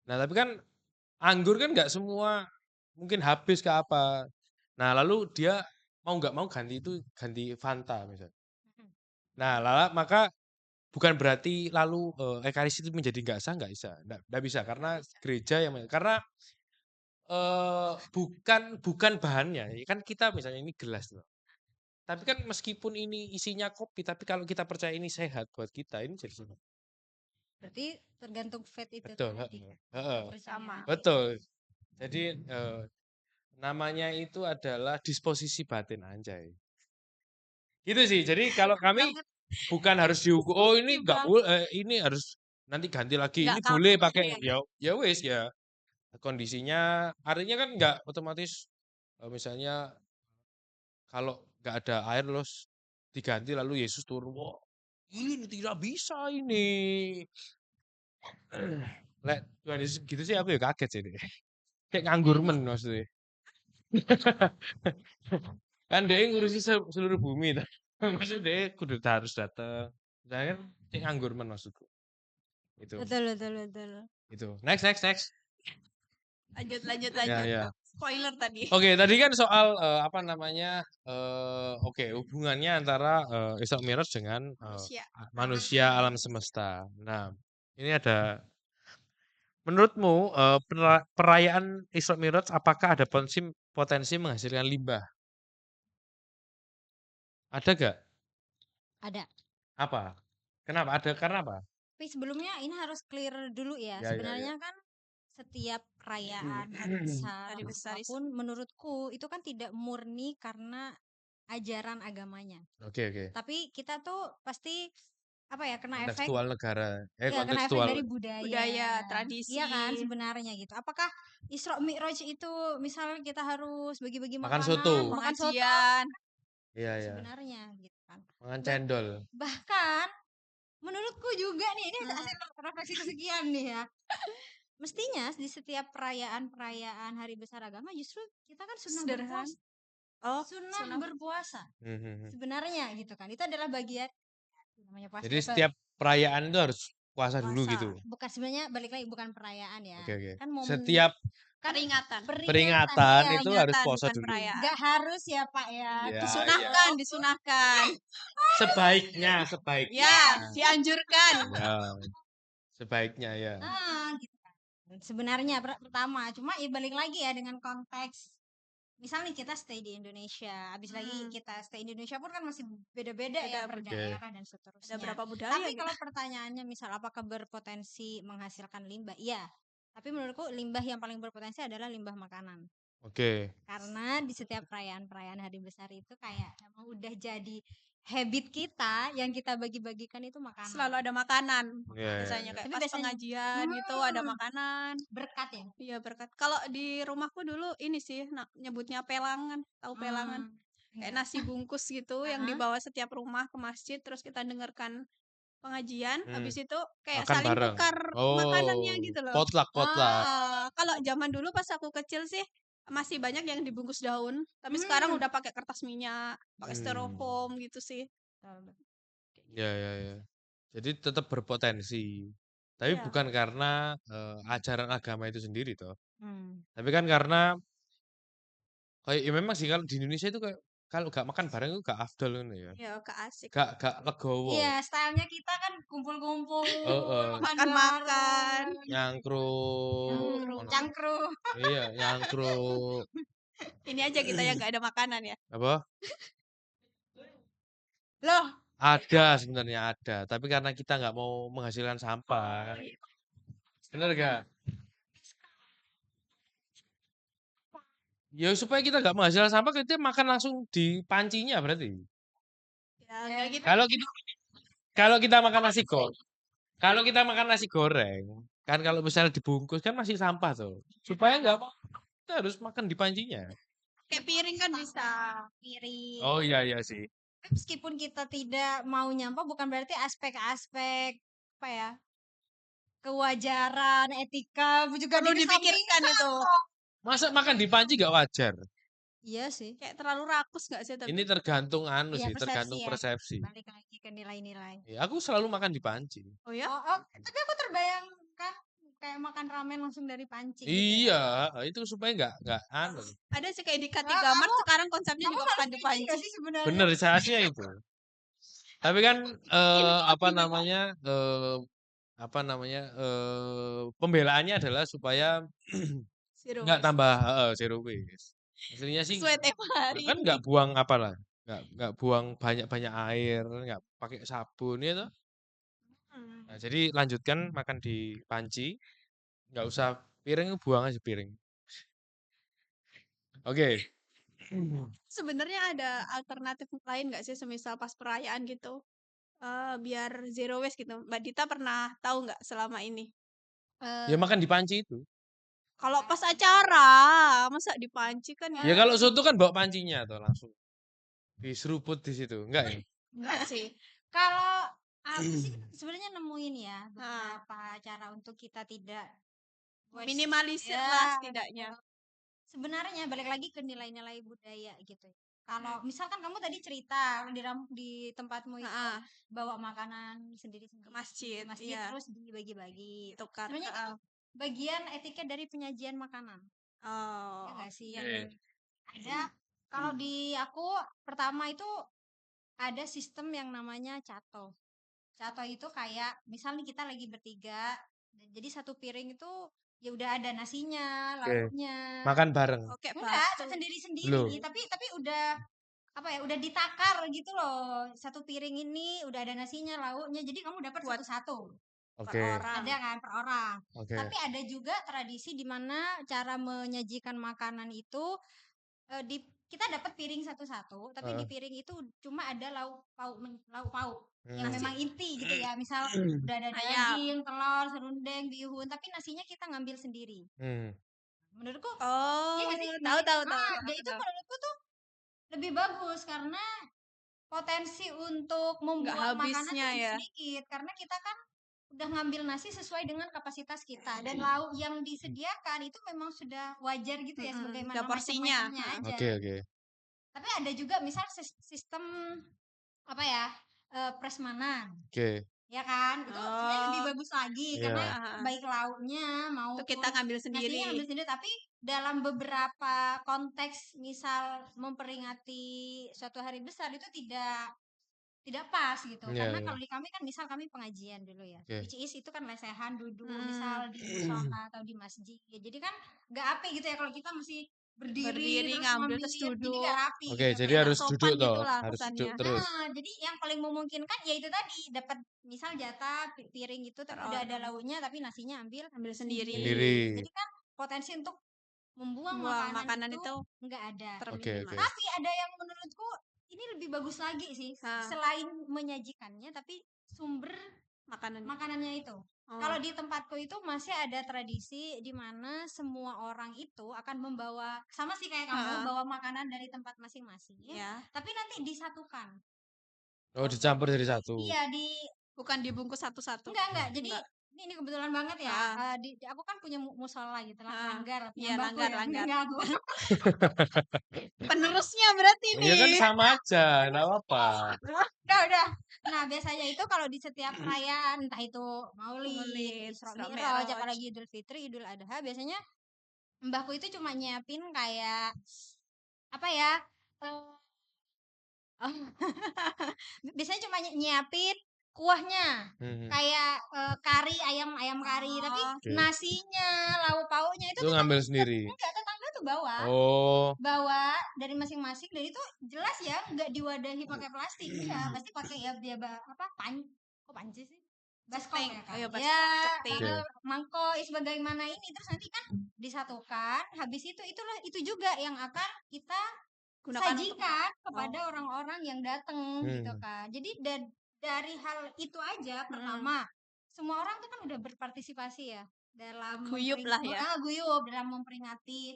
Nah, tapi kan anggur kan nggak semua mungkin habis ke apa. Nah, lalu dia mau nggak mau ganti Fanta misalnya. Nah, maka bukan berarti lalu ekaristi itu menjadi nggak sah, nggak bisa, nggak bisa karena gereja karena bukan bahannya, kan kita misalnya ini gelas loh. Tapi kan meskipun ini isinya kopi, tapi kalau kita percaya ini sehat buat kita, ini jadi sehat. Berarti tergantung faith itu Betul, tadi. Sama. Betul. Jadi namanya itu adalah disposisi batin, anjay. Gitu sih. Jadi kalau kami bukan harus dihukum. Oh, ini nggak boleh, ini harus nanti ganti lagi. Ini boleh pakai ya wes ya. Kondisinya artinya kan nggak otomatis misalnya kalau nggak ada air terus diganti lalu Yesus turun. Wah, ini tidak bisa ini. Lek Tuhan Yesus gitu sih aku ya kaget sih. Kayak nganggur men maksudnya. Kan dia ngurusi seluruh bumi. Maksudnya dia kudu harus datang. Misalnya kan kayak nganggur men maksudku. Itu. Betul. Itu. Next. Lanjut. Ya. Spoiler tadi. Oke, tadi kan soal hubungannya antara Isra Mi'raj dengan manusia alam semesta. Nah, ini ada menurutmu perayaan Isra Mi'raj apakah ada potensi menghasilkan limbah? Ada gak? Ada. Apa? Kenapa? Ada karena apa? Tapi sebelumnya ini harus clear dulu ya. Ya, ya, ya. Sebenarnya kan setiap perayaan hari besar Hari besar apapun menurutku itu kan tidak murni karena ajaran agamanya. Oke. Tapi kita tuh pasti apa ya kena efek Kontekstual negara. ya kena efek Kontekstual. dari budaya. budaya, tradisi. Iya kan sebenarnya gitu. Apakah Isra Mi'raj itu misalnya kita harus bagi-bagi Makan makanan, soto. makan soto pengajian. Iya. sebenarnya gitu kan. Makan cendol. Bahkan menurutku juga nih ini hasil refleksi kesekian nih ya. Mestinya di setiap perayaan hari besar agama justru kita kan sunnah Sederhana. berpuasa. Oh, Sunnah berpuasa. Mhm. Sebenarnya gitu kan. Itu adalah bagian namanya puasa. Jadi setiap perayaan itu harus puasa dulu Puasa. gitu. Bukan sebenarnya balik lagi bukan perayaan ya. Oke. Kan momen Setiap kan peringatan. peringatan iya, itu harus Peringatan, puasa bukan dulu. perayaan. Nggak harus ya Pak ya. Ya, Disunahkan, disunahkan. Sebaiknya. Ya, dianjurkan. Ya. Sebaiknya ya. Gitu kan. Sebenarnya pertama, cuma ya balik lagi ya dengan konteks. Misal nih kita stay di Indonesia, habis lagi kita stay di Indonesia pun kan masih beda-beda ya per daerah dan seterusnya. Ada berapa budaya? Tapi gitu. kalau pertanyaannya misal apakah berpotensi menghasilkan limbah? Iya. Tapi menurutku limbah yang paling berpotensi adalah limbah makanan. Oke. Karena di setiap perayaan hari besar itu kayak emang udah jadi habit kita yang kita bagi-bagikan itu makanan. Selalu ada makanan. Iya. Biasanya kayak Tapi pas biasanya- pengajian gitu ada makanan. Berkat ya. Iya, berkat. Kalau di rumahku dulu ini sih nyebutnya pelangan. Tahu pelangan? Kayak nasi bungkus gitu yang dibawa setiap rumah ke masjid terus kita dengarkan pengajian, habis itu kayak Makan saling bareng. tukar makanannya gitu loh. Potluck. Kalau zaman dulu pas aku kecil sih masih banyak yang dibungkus daun, tapi sekarang udah pakai kertas minyak, pakai styrofoam gitu sih. Ya. Jadi tetap berpotensi. Tapi Iya. bukan karena ajaran agama itu sendiri toh. Hmm. Tapi kan karena kayak ya memang sih kalau di Indonesia itu kayak kalau gak makan bareng itu gak afdol gitu ya. Ya, gak asik. Gak legowo. Iya, stylenya kita kan kumpul-kumpul, makan-makan, nyangkruk, cangkruk. Iya, nyangkruk. Ini aja kita yang gak ada makanan ya. Apa? Loh, Ada sebenarnya ada, tapi karena kita nggak mau menghasilkan sampah. Bener gak? Ya supaya kita nggak menghasilkan sampah, kita makan langsung di pancinya berarti. Ya, kayak gitu. Kalau kita makan nasi goreng, kan kalau misalnya dibungkus kan masih sampah tuh. Supaya nggak kita harus makan di pancinya. Kayak piring kan bisa. piring. Oh iya sih. Meskipun kita tidak mau nyampah bukan berarti aspek-aspek apa ya? Kewajaran, etika juga Perlu dipikirkan itu. Masa makan di panci nggak wajar? Iya sih. Kayak terlalu rakus gak sih? Tapi Ini tergantung Iya, tergantung persepsi. Balik lagi ke nilai-nilai. Ya, aku selalu makan di panci. Oh ya? Tapi aku terbayangkan kayak makan ramen langsung dari panci. Iya, itu supaya nggak anu. Ada sih kayak di K3 Mart sekarang konsepnya juga makan di panci. Sih sebenarnya. Bener rasanya itu. Tapi kan pembelaannya adalah supaya nggak tambah zero waste. Aslinya sih sesuai tema hari kan nggak buang apalah, nggak buang banyak air, nggak pakai sabun ya toh. Nah, jadi lanjutkan makan di panci, nggak usah piring, buang aja piring. Oke. Sebenarnya ada alternatif lain nggak sih semisal pas perayaan gitu biar zero waste gitu. Mbak Dita pernah tahu nggak selama ini? Ya makan di panci itu. Kalau pas acara, masa di panci kan Ya kalau soto kan bawa pancinya tuh langsung. Diseruput di situ, enggak ya? enggak sih. Kalau aku sih sebenarnya nemuin ya beberapa cara untuk kita tidak minimalisir lah setidaknya. Sebenarnya balik lagi ke nilai-nilai budaya gitu. Kalau misalkan kamu tadi cerita di tempatmu itu bawa makanan sendiri-sendiri ke masjid, terus dibagi-bagi. Tukar. Sebenarnya bagian etiket dari penyajian makanan. Oh. Ya nggak sih? Ada. Kalau di aku pertama itu ada sistem yang namanya cato. Cato itu kayak misalnya kita lagi bertiga, jadi satu piring itu ya udah ada nasinya, lauknya. Makan bareng. Oke, enggak, sendiri-sendiri. Tapi udah apa ya, udah ditakar gitu loh. Satu piring ini udah ada nasinya, lauknya. Jadi kamu dapat Buat satu-satu. per Oke. orang. Ada kan per orang. Oke. Tapi ada juga tradisi di mana cara menyajikan makanan itu kita dapat piring satu-satu, tapi di Heeh. piring itu cuma ada lauk pauk yang Hmm. memang inti gitu ya. Misal udah ada Ayam. daging, telur, serundeng, bihun, tapi nasinya kita ngambil sendiri. Hmm. Menurutku Oh, iya nggak sih? tahu tahu tahu. Dia itu menurutku tuh lebih bagus karena potensi untuk Nggak membuang makanan habisnya tuh lebih ya. sedikit karena kita kan udah ngambil nasi sesuai dengan kapasitas kita dan lauk yang disediakan itu memang sudah wajar gitu ya sebagaimana Udah porsinya. macam-macamnya aja. Oke. Tapi ada juga misal sistem apa ya prasmanan, Oke. ya kan? Itu sebenarnya lebih Oh, bagus lagi Iya. karena baik lauknya itu maupun kita ngambil nasinya sendiri. ngambil sendiri. Tapi dalam beberapa konteks, misal memperingati suatu hari besar itu tidak pas gitu. Iya, Karena iya. kalau di kami kan misal kami pengajian dulu ya, Oke. which is itu kan lesehan duduk, Hmm. misal di musola atau di masjid. Jadi kan nggak apa gitu ya kalau kita mesti berdiri Berdiri terus ngambil ngambil, terus jadi duduk. nggak rapi Oke, gitu jadi kan. Nggak harus sopan duduk toh, gitulah harus duduk kesannya. terus. Jadi yang paling memungkinkan ya itu tadi, dapat misal jatah piring itu Per tapi udah ada orang. lauknya tapi nasinya ambil Sendiri. Sendiri. Jadi kan potensi untuk membuang Buang makanan itu itu nggak ada. Oke. terminimal. Tapi ada yang menurutku ini lebih bagus lagi sih, selain menyajikannya tapi sumber makanannya itu. Kalau di tempatku itu masih ada tradisi di mana semua orang itu akan membawa, sama sih kayak kamu, bawa makanan dari tempat masing-masing. Ya. Tapi nanti disatukan. Oh, dicampur jadi satu. Iya, bukan dibungkus satu-satu. Enggak. Jadi ini kebetulan banget ya. Aku kan punya musola gitu lah, langgar. Iya, langgar. Aku. Penerusnya berarti nih. Iya kan sama aja, enggak apa-apa. Udah. Nah, biasanya itu kalau di setiap perayaan, entah itu Maulid, Isra Mi'raj, apalagi Idul Fitri, Idul Adha, biasanya mbahku itu cuma nyiapin kayak apa ya? Biasanya cuma nyiapin kuahnya. Kayak kari, ayam kari, tapi nasinya, lauk pauknya itu ngambil sendiri. Enggak, tetangga tuh bawa. Bawa dari masing-masing, dan itu jelas ya nggak diwadahi pakai plastik. Iya, pasti pakai ya dia kok panci sih? Baskom ya kan? Ya, mangkok sebagaimana ini, terus nanti kan disatukan. Habis itu juga yang akan kita sajikan kepada orang-orang yang datang gitu kan. Jadi dari hal itu aja, pertama semua orang tuh kan udah berpartisipasi ya dalam guyup dalam memperingati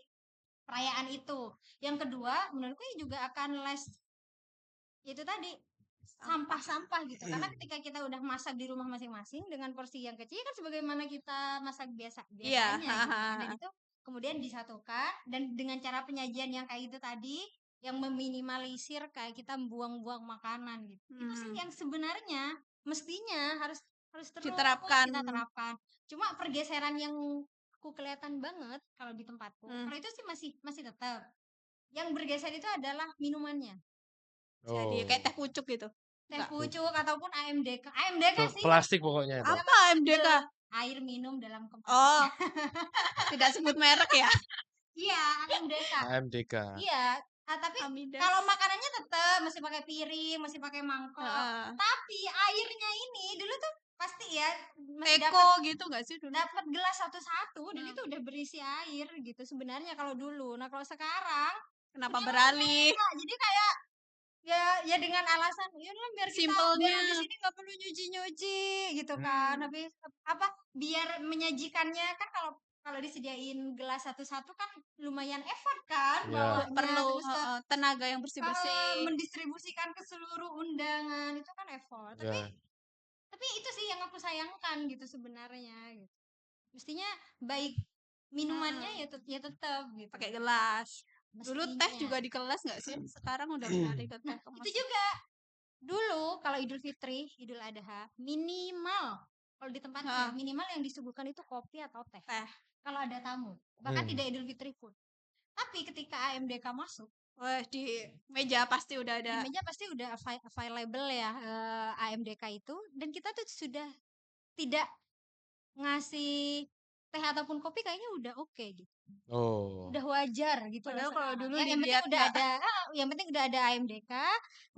perayaan itu. Yang kedua, menurutku juga akan itu tadi sampah-sampah gitu. Karena ketika kita udah masak di rumah masing-masing dengan porsi yang kecil kan sebagaimana kita masak biasanya gitu. Dan itu kemudian disatukan, dan dengan cara penyajian yang kayak itu tadi, yang meminimalisir kayak kita membuang-buang makanan gitu. Itu sih yang sebenarnya mestinya harus terus diterapkan. Kita terapkan. Cuma pergeseran yang aku kelihatan banget kalau di tempatku, kalau itu sih masih tetap. Yang bergeser itu adalah minumannya. Jadi kayak teh pucuk gitu. Teh pucuk ataupun AMDK. AMDK sih. Plastik pokoknya. Apa AMDK? Air minum dalam kemasan. Oh. Tidak sebut merek ya? Iya, AMDK. Iya, tapi kalau makanannya tetap masih pakai piring, masih pakai mangkok. Tapi airnya ini dulu tuh pasti ya Eko gitu nggak sih dulu? Dapat gelas satu-satu dan itu udah berisi air gitu sebenarnya kalau dulu. Nah, kalau sekarang kenapa beralih? Jadi kayak ya dengan alasan ya biar simpelnya di sini nggak perlu nyuci gitu kan. Tapi biar menyajikannya kan kalau disediain gelas satu-satu kan lumayan effort kan, perlu tenaga yang bersih-bersih. Mendistribusikan ke seluruh undangan itu kan effort. Tapi itu sih yang aku sayangkan gitu sebenarnya gitu. Mestinya baik minumannya ya tetap gitu. Pakai gelas. Dulu teh juga di kelas nggak sih? Sekarang udah beralih ke teh. Itu juga. Dulu kalau Idul Fitri, Idul Adha, minimal kalau di tempat minimal yang disuguhkan itu kopi atau teh. Kalau ada tamu, bahkan tidak Idul Fitri pun. Tapi ketika AMDK masuk, di meja pasti udah ada. Di meja pasti udah available ya AMDK itu, dan kita tuh sudah tidak ngasih teh ataupun kopi kayaknya udah oke gitu. Oh. Udah wajar gitu loh Padahal kalau sekarang. dulu Ya, yang penting dilihat udah nggak ada yang penting udah ada AMDK,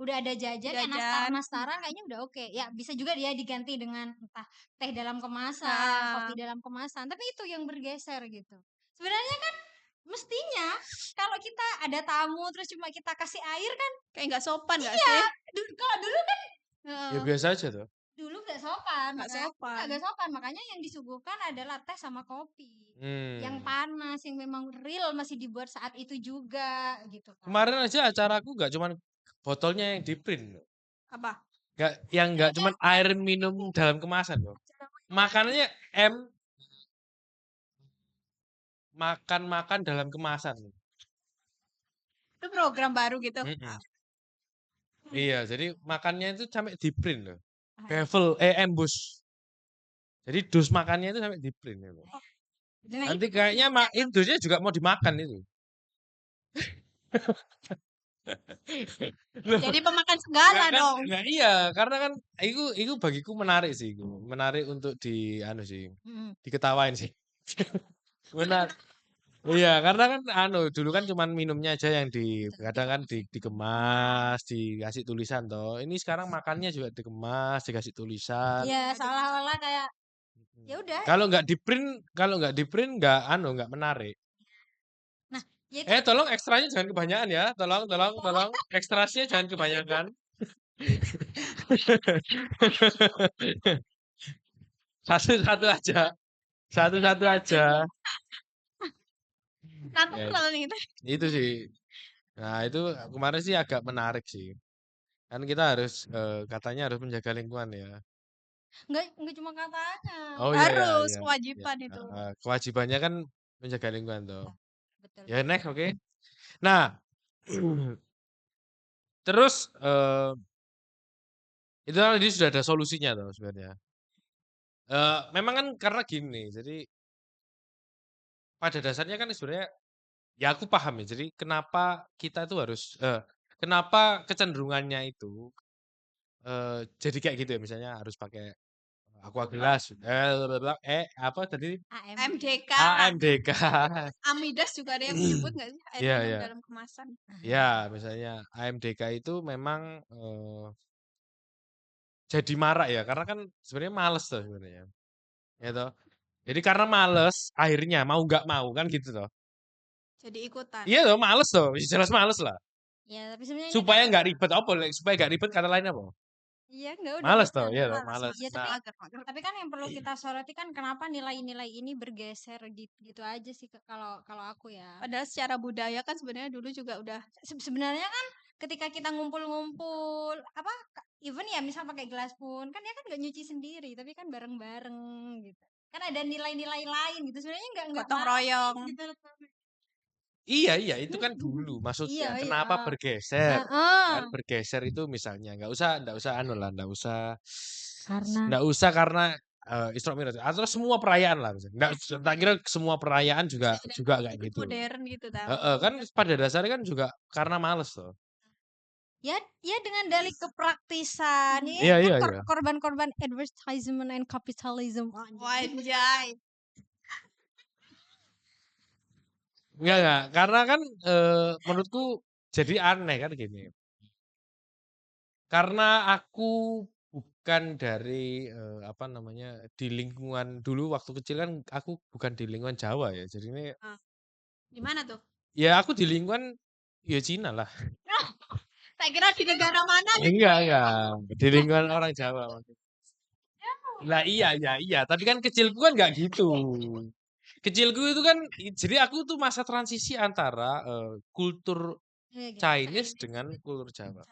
udah ada jajan, ya jajan. nastar-nastaran kayaknya udah oke. Ya bisa juga dia diganti dengan entah teh dalam kemasan, Nah, kopi dalam kemasan, tapi itu yang bergeser gitu. Sebenarnya kan mestinya kalau kita ada tamu terus cuma kita kasih air kan, kayak nggak sopan nggak iya, sih? kalau dulu kan Ya Heeh, biasa aja tuh. dulu nggak sopan, nggak makanya sopan. nggak sopan, makanya yang disuguhkan adalah teh sama kopi yang Hmm. panas, yang memang real masih dibuat saat itu juga gitu kan. Kemarin aja acaraku nggak cuman botolnya yang di print, Apa? nggak cuman air minum dalam kemasan loh. Makanannya makan dalam kemasan. Itu program baru gitu. Mm-mm. Iya, jadi makannya itu sampai di print loh. Ah, Bevel, embus. Jadi dus makannya itu sampai di print ya, loh. nah, Nanti kayaknya dusnya juga mau dimakan itu. Loh, Jadi pemakan segala nah kan, dong. nah iya, karena kan itu bagiku menarik sih, menarik untuk sih, diketawain sih. Benar. Iya, karena kan dulu kan cuman minumnya aja yang kadang kan dikemas, dikasih tulisan toh. Ini sekarang makannya juga dikemas, dikasih tulisan. ya seolah-olah kayak ya udah. Kalau nggak di print nggak menarik. Nah, ya itu Tolong ekstranya jangan kebanyakan ya. Tolong ekstrasinya jangan kebanyakan. Satu-satu aja. Satu-satu aja. Nanti Ya, kalau nih itu sih. Nah, itu kemarin sih agak menarik sih. Kan kita harus katanya harus menjaga lingkungan ya. nggak cuma katanya. Oh iya ya, harus ya. kewajiban itu. Kewajibannya kan menjaga lingkungan tuh. Betul. Ya next, oke. Nah, terus itu tadi sudah ada solusinya tuh sebenarnya. Memang kan karena gini, jadi pada dasarnya kan sebenarnya ya aku paham ya. Jadi kenapa kita tuh harus kenapa kecenderungannya itu jadi kayak gitu ya, misalnya harus pakai aqua gelas, apa tadi? MDK, AMDK. Amidas juga ada yang menyebut nggak sih air Iya, minum iya. dalam kemasan. Ya, misalnya AMDK itu memang jadi marak ya, karena kan sebenarnya males tuh sebenarnya. Ya toh. Jadi karena males, akhirnya mau nggak mau kan gitu toh. Jadi ikutan. Iya toh, males toh, jelas males lah. Ya, tapi sebenarnya ini Supaya kan nggak ribet apa? Supaya nggak ribet kata lain apa? iya enggak udah Males gitu. toh, iya toh, Males, males. Ya, Nah, tapi kan yang perlu kita soroti kan kenapa nilai-nilai ini bergeser gitu aja sih kalau kalau aku ya. Padahal secara budaya kan sebenarnya dulu juga udah Sebenarnya kan ketika kita ngumpul-ngumpul apa even ya misal pakai gelas pun kan dia kan nggak nyuci sendiri tapi kan bareng-bareng gitu. Kan ada nilai-nilai lain gitu. Sebenarnya nggak gotong masalah royong. gitu. iya itu kan dulu Iya, maksudnya. iya. Kenapa bergeser? Heeh. Kan bergeser itu misalnya nggak usah nggak usah Karena karena Isra Mi'raj atau semua perayaan lah misalnya. Nggak, tak kira semua perayaan juga kayak gitu. Modern gitu tau. Kan pada dasarnya kan juga karena males toh. ya dengan dalih kepraktisan ini Iya, kan iya, iya. korban-korban advertisement and capitalism. Wajay. Enggak, karena kan menurutku jadi aneh kan gini. Karena aku bukan dari apa namanya di lingkungan dulu waktu kecil kan aku bukan di lingkungan Jawa ya. Jadi ini Di mana tuh? ya aku di lingkungan ya Cina lah. Tak kira di negara mana nih? Enggak. Di lingkungan orang Jawa. Lah iya. Tapi kan kecilku kan nggak gitu. Kecilku itu kan, jadi aku tuh masa transisi antara kultur Chinese dengan kultur Jawa.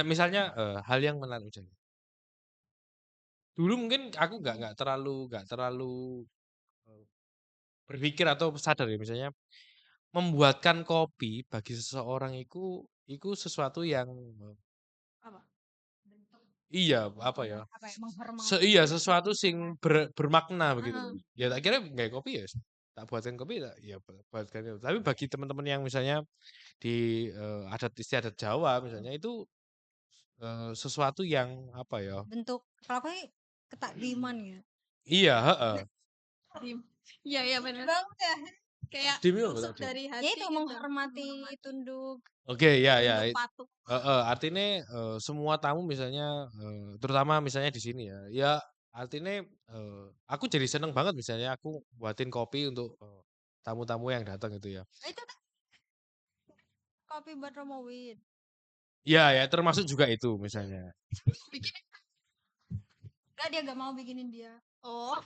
Misalnya hal yang menarik misalnya. Dulu mungkin aku nggak terlalu berpikir atau sadar ya misalnya membuatkan kopi bagi seseorang itu sesuatu yang Apa? iya apa ya? Apa ya, menghormati. Iya sesuatu sing bermakna begitu. Ya tak kira nggak kopi ya tak buatkan kopi ya buatkan itu. Tapi bagi teman-teman yang misalnya di adat istiadat Jawa misalnya itu sesuatu yang apa ya? Bentuk kalau aku ini ketakdiman ya. Iya, heeh. Iya benar. Banget ya. Kayak Takdim itu apa tusuk takdim? dari Ya hati itu gitu. menghormati, tunduk. Oke, ya Tunduk patuh. artinya semua tamu misalnya terutama misalnya di sini ya. Ya artinya aku jadi seneng banget misalnya aku buatin kopi untuk tamu-tamu yang datang gitu ya. Itu kopi buat Romo Wit. Ya termasuk juga itu misalnya. Enggak, dia gak mau bikinin dia. Oh,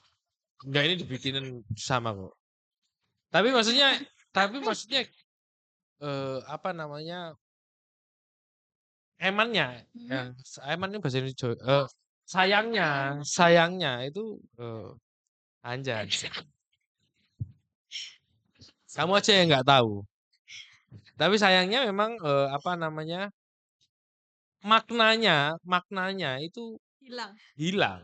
Enggak, ini dibikinin sama kok. Tapi maksudnya apa namanya? Emannya ya, emannya bahasa Indonesia. Sayangnya itu anjay. Kamu aja yang nggak tahu. Tapi sayangnya memang apa namanya? Maknanya itu hilang. hilang.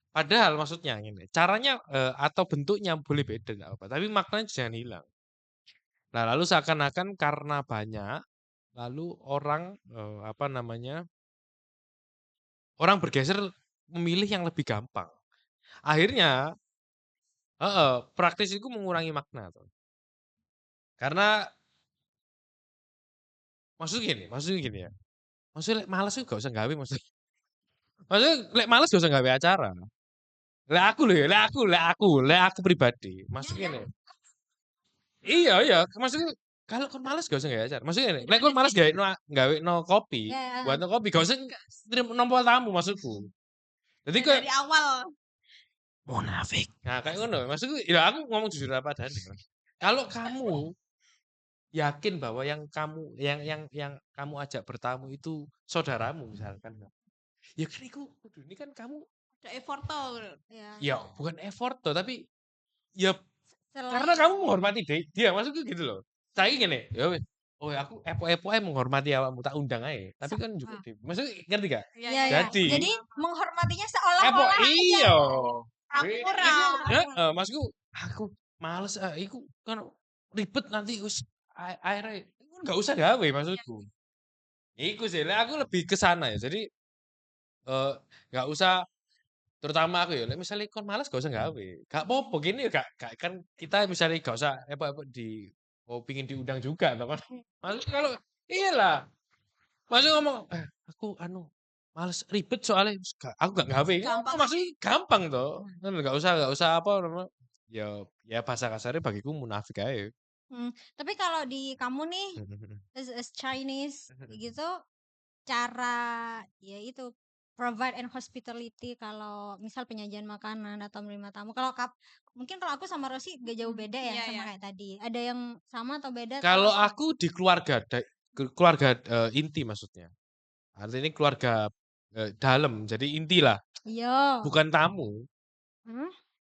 Padahal maksudnya ini, caranya atau bentuknya boleh beda nggak apa, tapi maknanya jangan hilang. Nah, lalu seakan-akan karena banyak, lalu orang apa namanya? Orang bergeser memilih yang lebih gampang. Akhirnya, praktis itu mengurangi makna tuh. Karena maksudnya gini ya. Maksudnya lek males tuh gak usah gawe maksudnya lek males gak usah gawe acara. Lek aku loh ya, lek aku pribadi. Maksudnya gini. Iya, maksudnya kalau kon males gak usah gawe acara. Maksudnya gini, lek kon males gawe no kopi, Ya, buat no kopi gak usah nombor tamu maksudku. Jadi Ya, kayak dari awal. munafik. Nah, kayak ngono. Maksudku ya aku ngomong jujur apa adanya. Kalau kamu yakin bahwa yang kamu ajak bertamu itu saudaramu misalkan. Ya kan ini kan kamu Ada effort tuh. ya. ya bukan effort tuh tapi ya Selain karena kamu menghormati dia maksudku gitu loh. Saya gini, ya wes. Oh ya aku epo-epo aja menghormati awakmu tak undang aja. Tapi kan juga maksudnya ngerti gak? Iya, ya, iya. Jadi menghormatinya epo seolah-olah aja. iya. Pura-pura. Maksudku aku males iku kan ribet nanti us akhirnya nggak usah gawe maksudku. Iku sih, aku lebih ke sana ya. Jadi nggak usah terutama aku ya, misalnya kon malas gak usah gawe. Gak apa-apa gini ya gak kan kita misalnya gak usah apa-apa pingin diundang juga toh kan. Maksudnya kalau iyalah. Maksudnya ngomong aku males ribet soalnya aku gak gawe. Gampang. Maksudnya gampang toh. Kan gak usah apa namanya. Ya bahasa kasarnya bagiku munafik aja. Tapi kalau di kamu nih as Chinese gitu, cara ya itu provide and hospitality kalau misal penyajian makanan atau menerima tamu. Mungkin kalau aku sama Rosi gak jauh beda ya Iya, sama iya. kayak tadi. Ada yang sama atau beda? Kalau aku di keluarga inti maksudnya. Artinya keluarga dalam, jadi inti lah. Iya. Bukan tamu.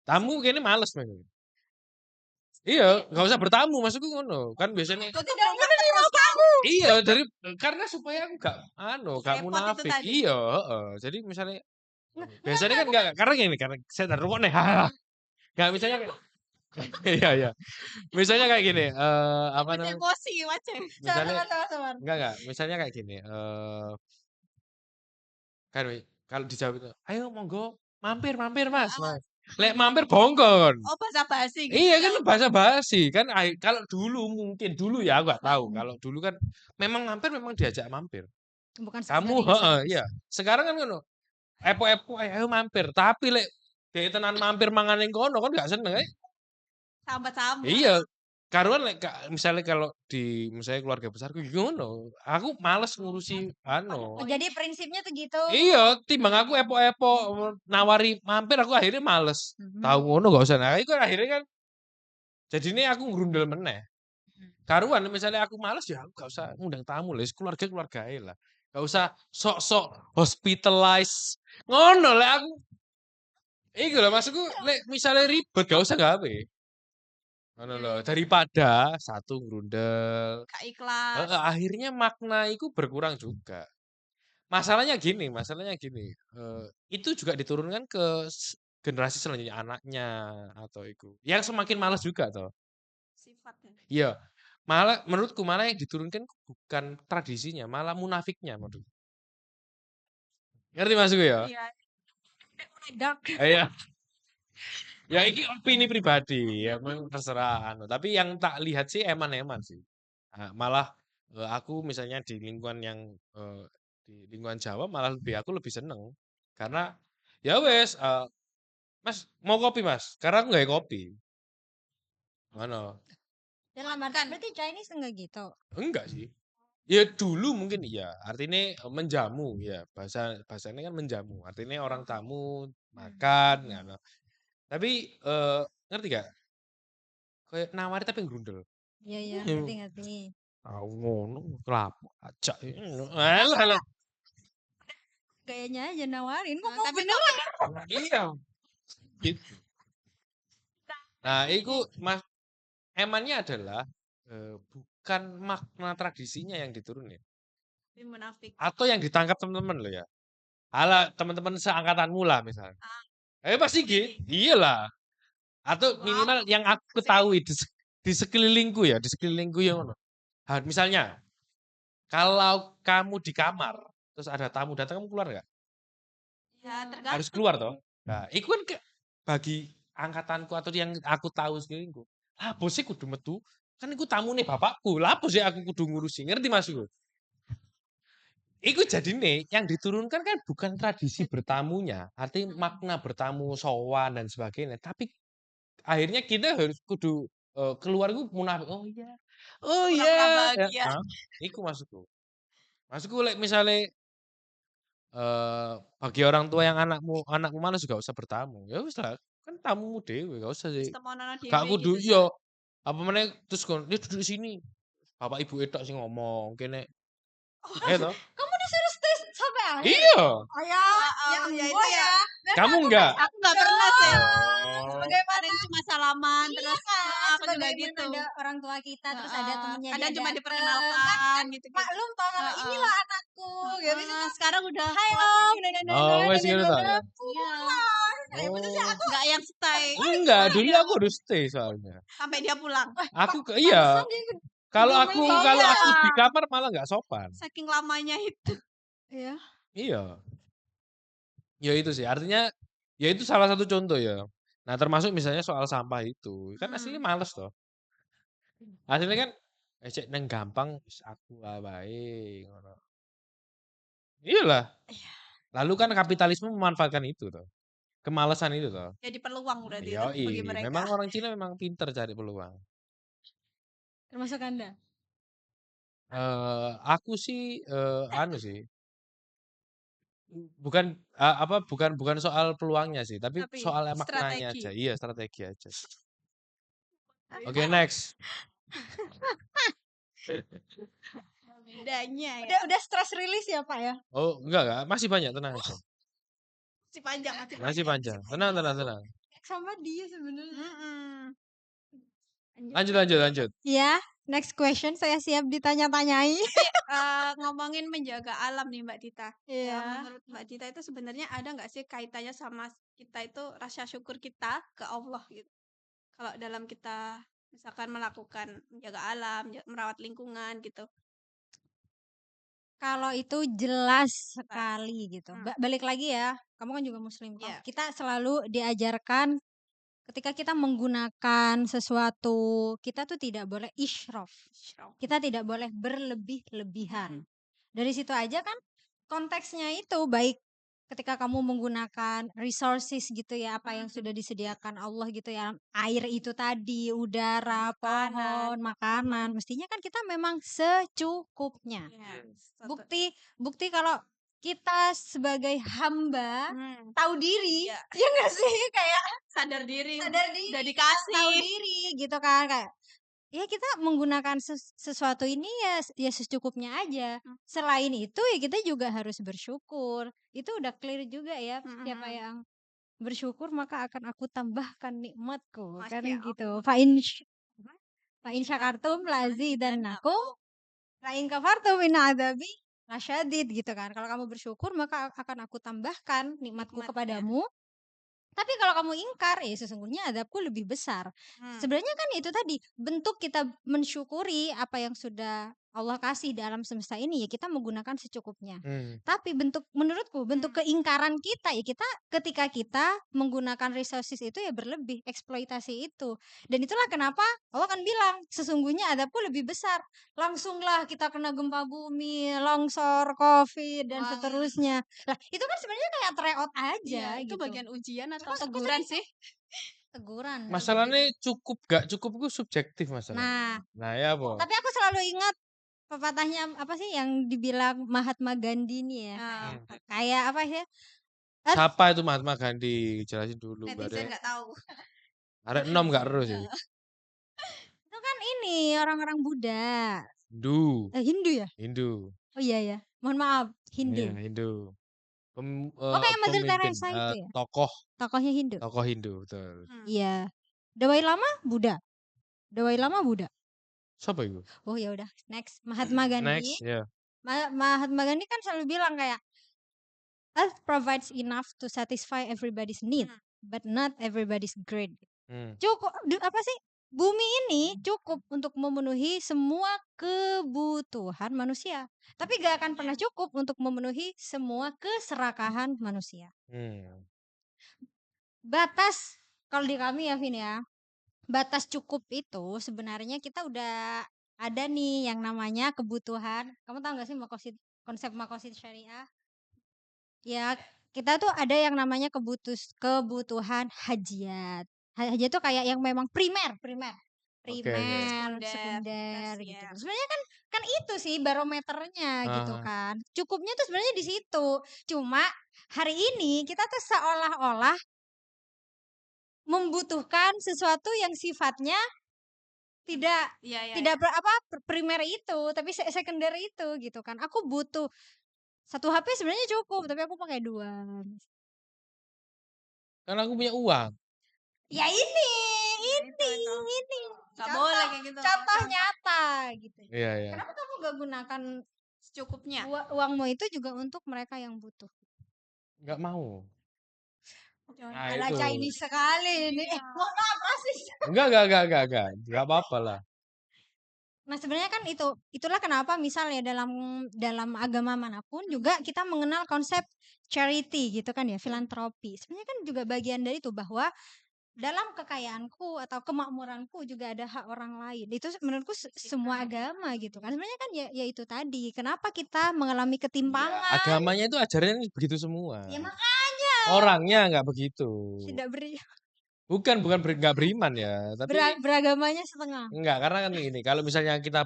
Tamu kayaknya males memang. Iya, nggak usah bertamu maksudku ngono. Kan biasanya iya karena supaya aku gak Repot itu munafik. tadi. Iya, Jadi misalnya biasanya kan enggak karena gini karena saya taruh kok nih. Enggak misalnya kayak iya. Misalnya kayak gini, apa namanya? Emosi macam. Misalnya Sabar. enggak, misalnya kayak gini, kan kalau dijawab itu, "Ayo monggo mampir Mas." Nah, lek mampir bongkon. Oh, bahasa basi gitu. Iya kan bahasa basi kan kalau dulu mungkin dulu ya aku nggak tahu kalau dulu kan memang mampir memang diajak mampir Bukan kamu iya sekarang kan ngono epo ayo mampir tapi lek dhek tenan mampir mangan ning kono kan gak seneng Sambat-sambat. iya karuan lek misalnya kalau di misalnya keluarga besarku ngono aku males ngurusi Jadi prinsipnya tuh gitu. iya timbang aku epo nawari mampir aku akhirnya males tahu ngono gak usah nah itu akhirnya kan jadi ini aku ngerundel meneh. Karuan misalnya aku males ya aku gak usah ngundang tamu lah, keluarga ae lah. Gak usah sok-sok hospitalize. Ngono lek aku. Iku lho maksudku lek misalnya ribet gak usah gawe. Ngono lho, daripada satu ngerundel. Gak ikhlas. Akhirnya makna itu berkurang juga. Masalahnya gini, itu juga diturunkan ke generasi selanjutnya anaknya atau itu. Yang semakin malas juga toh. Sifatnya. Iya. Menurutku malah yang diturunkan bukan tradisinya, malah munafiknya menurutku. Ngerti maksudku ya? Iya. Dark. Iya. Ya ini opini pribadi ya memang terserah tapi yang tak lihat sih eman-eman sih. Malah aku misalnya di lingkungan yang di lingkungan Jawa malah aku lebih seneng karena ya wes Mas mau kopi Mas? Karena aku nggak kopi. Mana? Dalam arti berarti Chinese enggak gitu. Enggak sih. Ya dulu mungkin iya. Artinya menjamu ya. Bahasanya kan menjamu. Artinya orang tamu makan. Tapi ngerti gak? Kayak nawari tapi ngerundel. Iya iya, Hmm. ngerti. Ngono kelapa aja. Alah. Kayaknya aja nawarin, kok mau Tapi bener? Iya. Gitu. Nah, itu mas emannya adalah bukan makna tradisinya yang diturunin Tapi munafik. atau yang ditangkap teman-teman loh ya. Ala teman-teman seangkatanmu lah misalnya. Pasti gitu. Iyalah. Atau minimal yang aku ketahui di sekelilingku ya, di sekelilingku yang mana. Misalnya, kalau kamu di kamar, terus ada tamu datang, kamu keluar nggak? Ya Harus tergantung. keluar toh. Nah, itu kan bagi angkatanku atau yang aku tahu sekelilingku. Lah, bosnya kudu metu. Kan itu tamu nih bapakku. Lah, bosnya aku kudu ngurusi. Ngerti maksudku? Iku jadi nih, yang diturunkan kan bukan tradisi bertamunya, artinya makna bertamu, sowan dan sebagainya. Tapi akhirnya kita harus kudu keluar itu munafik. Oh iya, oh iya. Pura-pura bahagia. Iku maksudku. Maksudku misalnya bagi orang tua yang anakmu malas juga usah bertamu. Ya wis lah, kan tamumu dewe, gak usah sih. Temonono Gak dhewe kudu gitu iya. ya. Apa meneh terus kon dia duduk di sini. Bapak ibu tok sing ngomong kene. Oh, Toh. Kamu disuruh stay sampai akhir? Iya. Oh ya, ya ya itu enggak ya. ya. Kamu enggak? Aku nggak pernah sih. Oh. Bagaimana? Kadang cuma salaman Iya terus kan, aku juga sebagaimana gitu. ada orang tua kita, terus ada temennya Kadang dia cuma dateng, diperkenalkan gitu. maklum toh kalau inilah anakku, gitu. Habis itu, Sekarang udah hai om, Oh, wes gitu toh ya. pulang. Kayak bener sih, Oh. aku nggak yang stay Enggak, dulu aku harus stay soalnya. sampai dia pulang. Aku iya. pantesan dia Kalau belum aku menikah. kalau aku di kamar malah nggak sopan. Saking lamanya itu. Iya. Iya. Ya itu sih. Artinya ya itu salah satu contoh ya. Nah, termasuk misalnya soal sampah itu. Kan aslinya males toh. Aslinya kan cek neng gampang wis aku lah bae ngono. Iyalah. Lalu kan kapitalisme memanfaatkan itu toh. Kemalasan itu toh. Jadi peluang berarti itu Yoi. bagi mereka. Memang orang Cina memang pinter cari peluang. Termasuk Anda? Aku sih anu sih. Bukan bukan soal peluangnya sih, tapi Tapi soal maknanya strategi. aja. Iya, strategi aja. Oke, next. Bedanya ya. Udah stress release ya Pak ya? Oh, enggak, masih banyak, tenang aja. Masih panjang, Masih panjang. Tenang. Sama dia sebenarnya. Lanjut. Ya, next question saya siap ditanya-tanyai. Ngomongin menjaga alam nih Mbak Dita. Iya. Menurut Mbak Dita itu sebenarnya ada nggak sih kaitannya sama kita itu rasa syukur kita ke Allah gitu? Kalau dalam kita misalkan melakukan menjaga alam, merawat lingkungan gitu. Kalau itu jelas sekali gitu. Balik lagi ya, kamu kan juga muslim. Iya. Kita selalu diajarkan ketika kita menggunakan sesuatu, kita tuh tidak boleh israf. Kita tidak boleh berlebih-lebihan. Dari situ aja kan konteksnya itu baik ketika kamu menggunakan resources gitu ya, apa yang sudah disediakan Allah gitu ya, air itu tadi, udara, pohon, makanan, mestinya kan kita memang secukupnya. Bukti kalau kita sebagai hamba tahu diri, ya nggak sih, kayak sadar diri, udah dikasih, tahu diri gitu kan, kayak ya kita menggunakan sesuatu ini ya secukupnya aja. Selain itu ya kita juga harus bersyukur. Itu udah clear juga ya. Siapa yang bersyukur maka akan aku tambahkan nikmatku. Kan gitu. Fa in syakartum lazidannakum wa in kafartum inna adzabi lasyadid gitu kan. Kalau kamu bersyukur maka akan aku tambahkan nikmatku kepadamu. Tapi kalau kamu ingkar, ya sesungguhnya azabku lebih besar. Sebenarnya kan itu tadi bentuk kita mensyukuri apa yang sudah Allah kasih di alam semesta ini ya kita menggunakan secukupnya. Hmm. Tapi menurutku bentuk keingkaran kita ya ketika kita menggunakan resources itu ya berlebih, eksploitasi itu. Dan itulah kenapa Allah kan bilang sesungguhnya adabku lebih besar. Langsunglah kita kena gempa bumi, longsor, COVID dan Wah. seterusnya. Lah itu kan sebenarnya kayak tryout aja Iya, itu gitu. bagian ujian atau Terus aku teguran cerita, sih? teguran. Masalahnya cukup gak cukup itu subjektif masalah. Nah, ya apa? tapi aku selalu ingat pepatahnya apa sih yang dibilang Mahatma Gandhi nih ya. Ah, Kayak apa ya? Siapa itu Mahatma Gandhi? Jelasin dulu. netizen nggak tahu. Arek enom gak terus sih. Itu kan ini orang-orang Buddha. Hindu. Hindu ya? Hindu. Oh iya ya. Mohon maaf, Hindu. Iya, Hindu. Oh kayak Mother Pemimpin, Teresa itu ya? tokoh Tokohnya Hindu. Hindu, betul. Iya. Dalai Lama Buddha. Dalai Lama Buddha. Siapa itu? Oh ya udah, next. Mahatma Gandhi. Next, ya. Mahatma Gandhi kan selalu bilang kayak Earth provides enough to satisfy everybody's need, but not everybody's greed. Cukup apa sih? Bumi ini cukup untuk memenuhi semua kebutuhan manusia, tapi gak akan pernah cukup untuk memenuhi semua keserakahan manusia. Batas kalau di kami ya Vin ya, batas cukup itu sebenarnya kita udah ada nih yang namanya kebutuhan. Kamu tahu gak sih konsep makosid syariah? Ya, kita tuh ada yang namanya kebutuhan hajat. Hajat itu kayak yang memang primer, sekunder gitu. Sebenarnya kan itu sih barometernya gitu kan. Cukupnya tuh sebenarnya di situ. Cuma hari ini kita tuh seolah-olah membutuhkan sesuatu yang sifatnya tidak primer itu, tapi sekunder itu gitu kan. Aku butuh satu HP sebenarnya cukup, tapi aku pakai 2. Karena aku punya uang. Ya ini. Gak boleh kayak gitu. Contoh nyata gitu. Iya. Kenapa kamu gak gunakan secukupnya? Uangmu itu juga untuk mereka yang butuh. Gak mau. Nah, ala Chinese sekali ini. Mohon maaf rasis. Enggak. Gak apa-apa lah. Nah sebenarnya kan itulah kenapa misalnya dalam agama manapun juga kita mengenal konsep charity gitu kan ya, filantropi. Sebenarnya kan juga bagian dari itu bahwa dalam kekayaanku atau kemakmuranku juga ada hak orang lain. Itu menurutku semua agama gitu kan. Sebenarnya kan ya itu tadi. Kenapa kita mengalami ketimpangan? Ya, agamanya itu ajarannya begitu semua. Ya makanya. Orangnya nggak begitu. Tidak Bukan nggak beriman ya, tapi beragamanya setengah. Enggak, karena kan ini kalau misalnya kita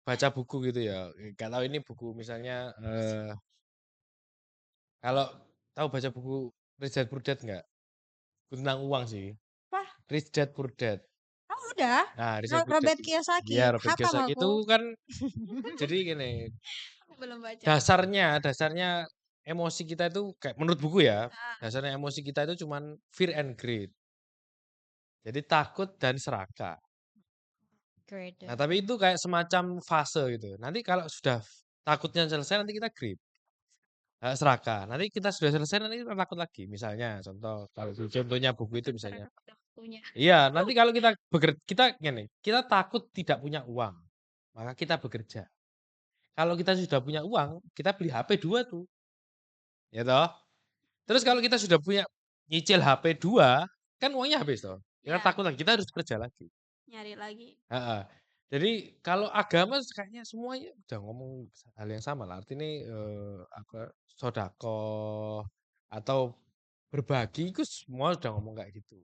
baca buku gitu ya, nggak tahu ini buku misalnya kalau tahu baca buku Rich Dad Poor Dad nggak? Tentang uang sih. Apa? Rich Dad Poor Dad. Oh udah. Nah, Robert Kiyosaki. Iya, Robert Kiyosaki itu kan jadi gini. Belum baca. Dasarnya emosi kita itu kayak menurut buku ya, dasarnya emosi kita itu cuman fear and greed. Jadi takut dan serakah. Nah, tapi itu kayak semacam fase gitu. Nanti kalau sudah takutnya selesai nanti kita greed. Serakah. Nanti kita sudah selesai nanti kita takut lagi. Misalnya contohnya buku itu misalnya. Iya, nanti kalau kita kita takut tidak punya uang. Maka kita bekerja. Kalau kita sudah punya uang, kita beli HP 2 tuh. Ya toh? Terus kalau kita sudah punya nyicil HP 2, kan uangnya habis toh. Kita takut lagi, kita harus kerja lagi. Nyari lagi. Jadi kalau agama kayaknya semuanya udah ngomong hal yang sama lah. Artinya sodako atau berbagi itu semua udah ngomong kayak gitu.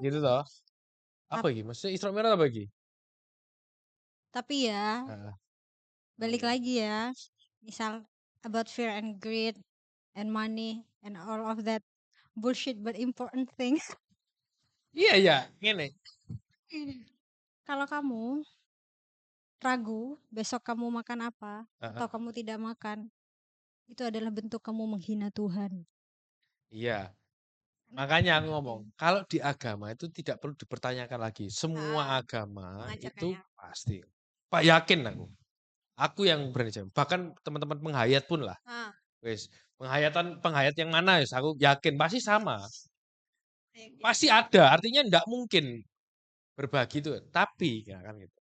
Gitu toh. Apa lagi? Maksudnya Isra Mi'raj apa lagi? Tapi ya, balik lagi ya. Misal about fear and greed and money and all of that bullshit but important things. Iya, gini. Kalau kamu ragu besok kamu makan apa atau kamu tidak makan, itu adalah bentuk kamu menghina Tuhan. Iya. Makanya aku ngomong, kalau di agama itu tidak perlu dipertanyakan lagi. Semua agama itu pasti. Pak yakin aku. Aku yang berani jawab. Bahkan teman-teman penghayat pun lah. Wes, penghayat yang mana ya? Aku yakin pasti sama. Pasti ada. Artinya enggak mungkin berbagi itu. Tapi ya kan gitu.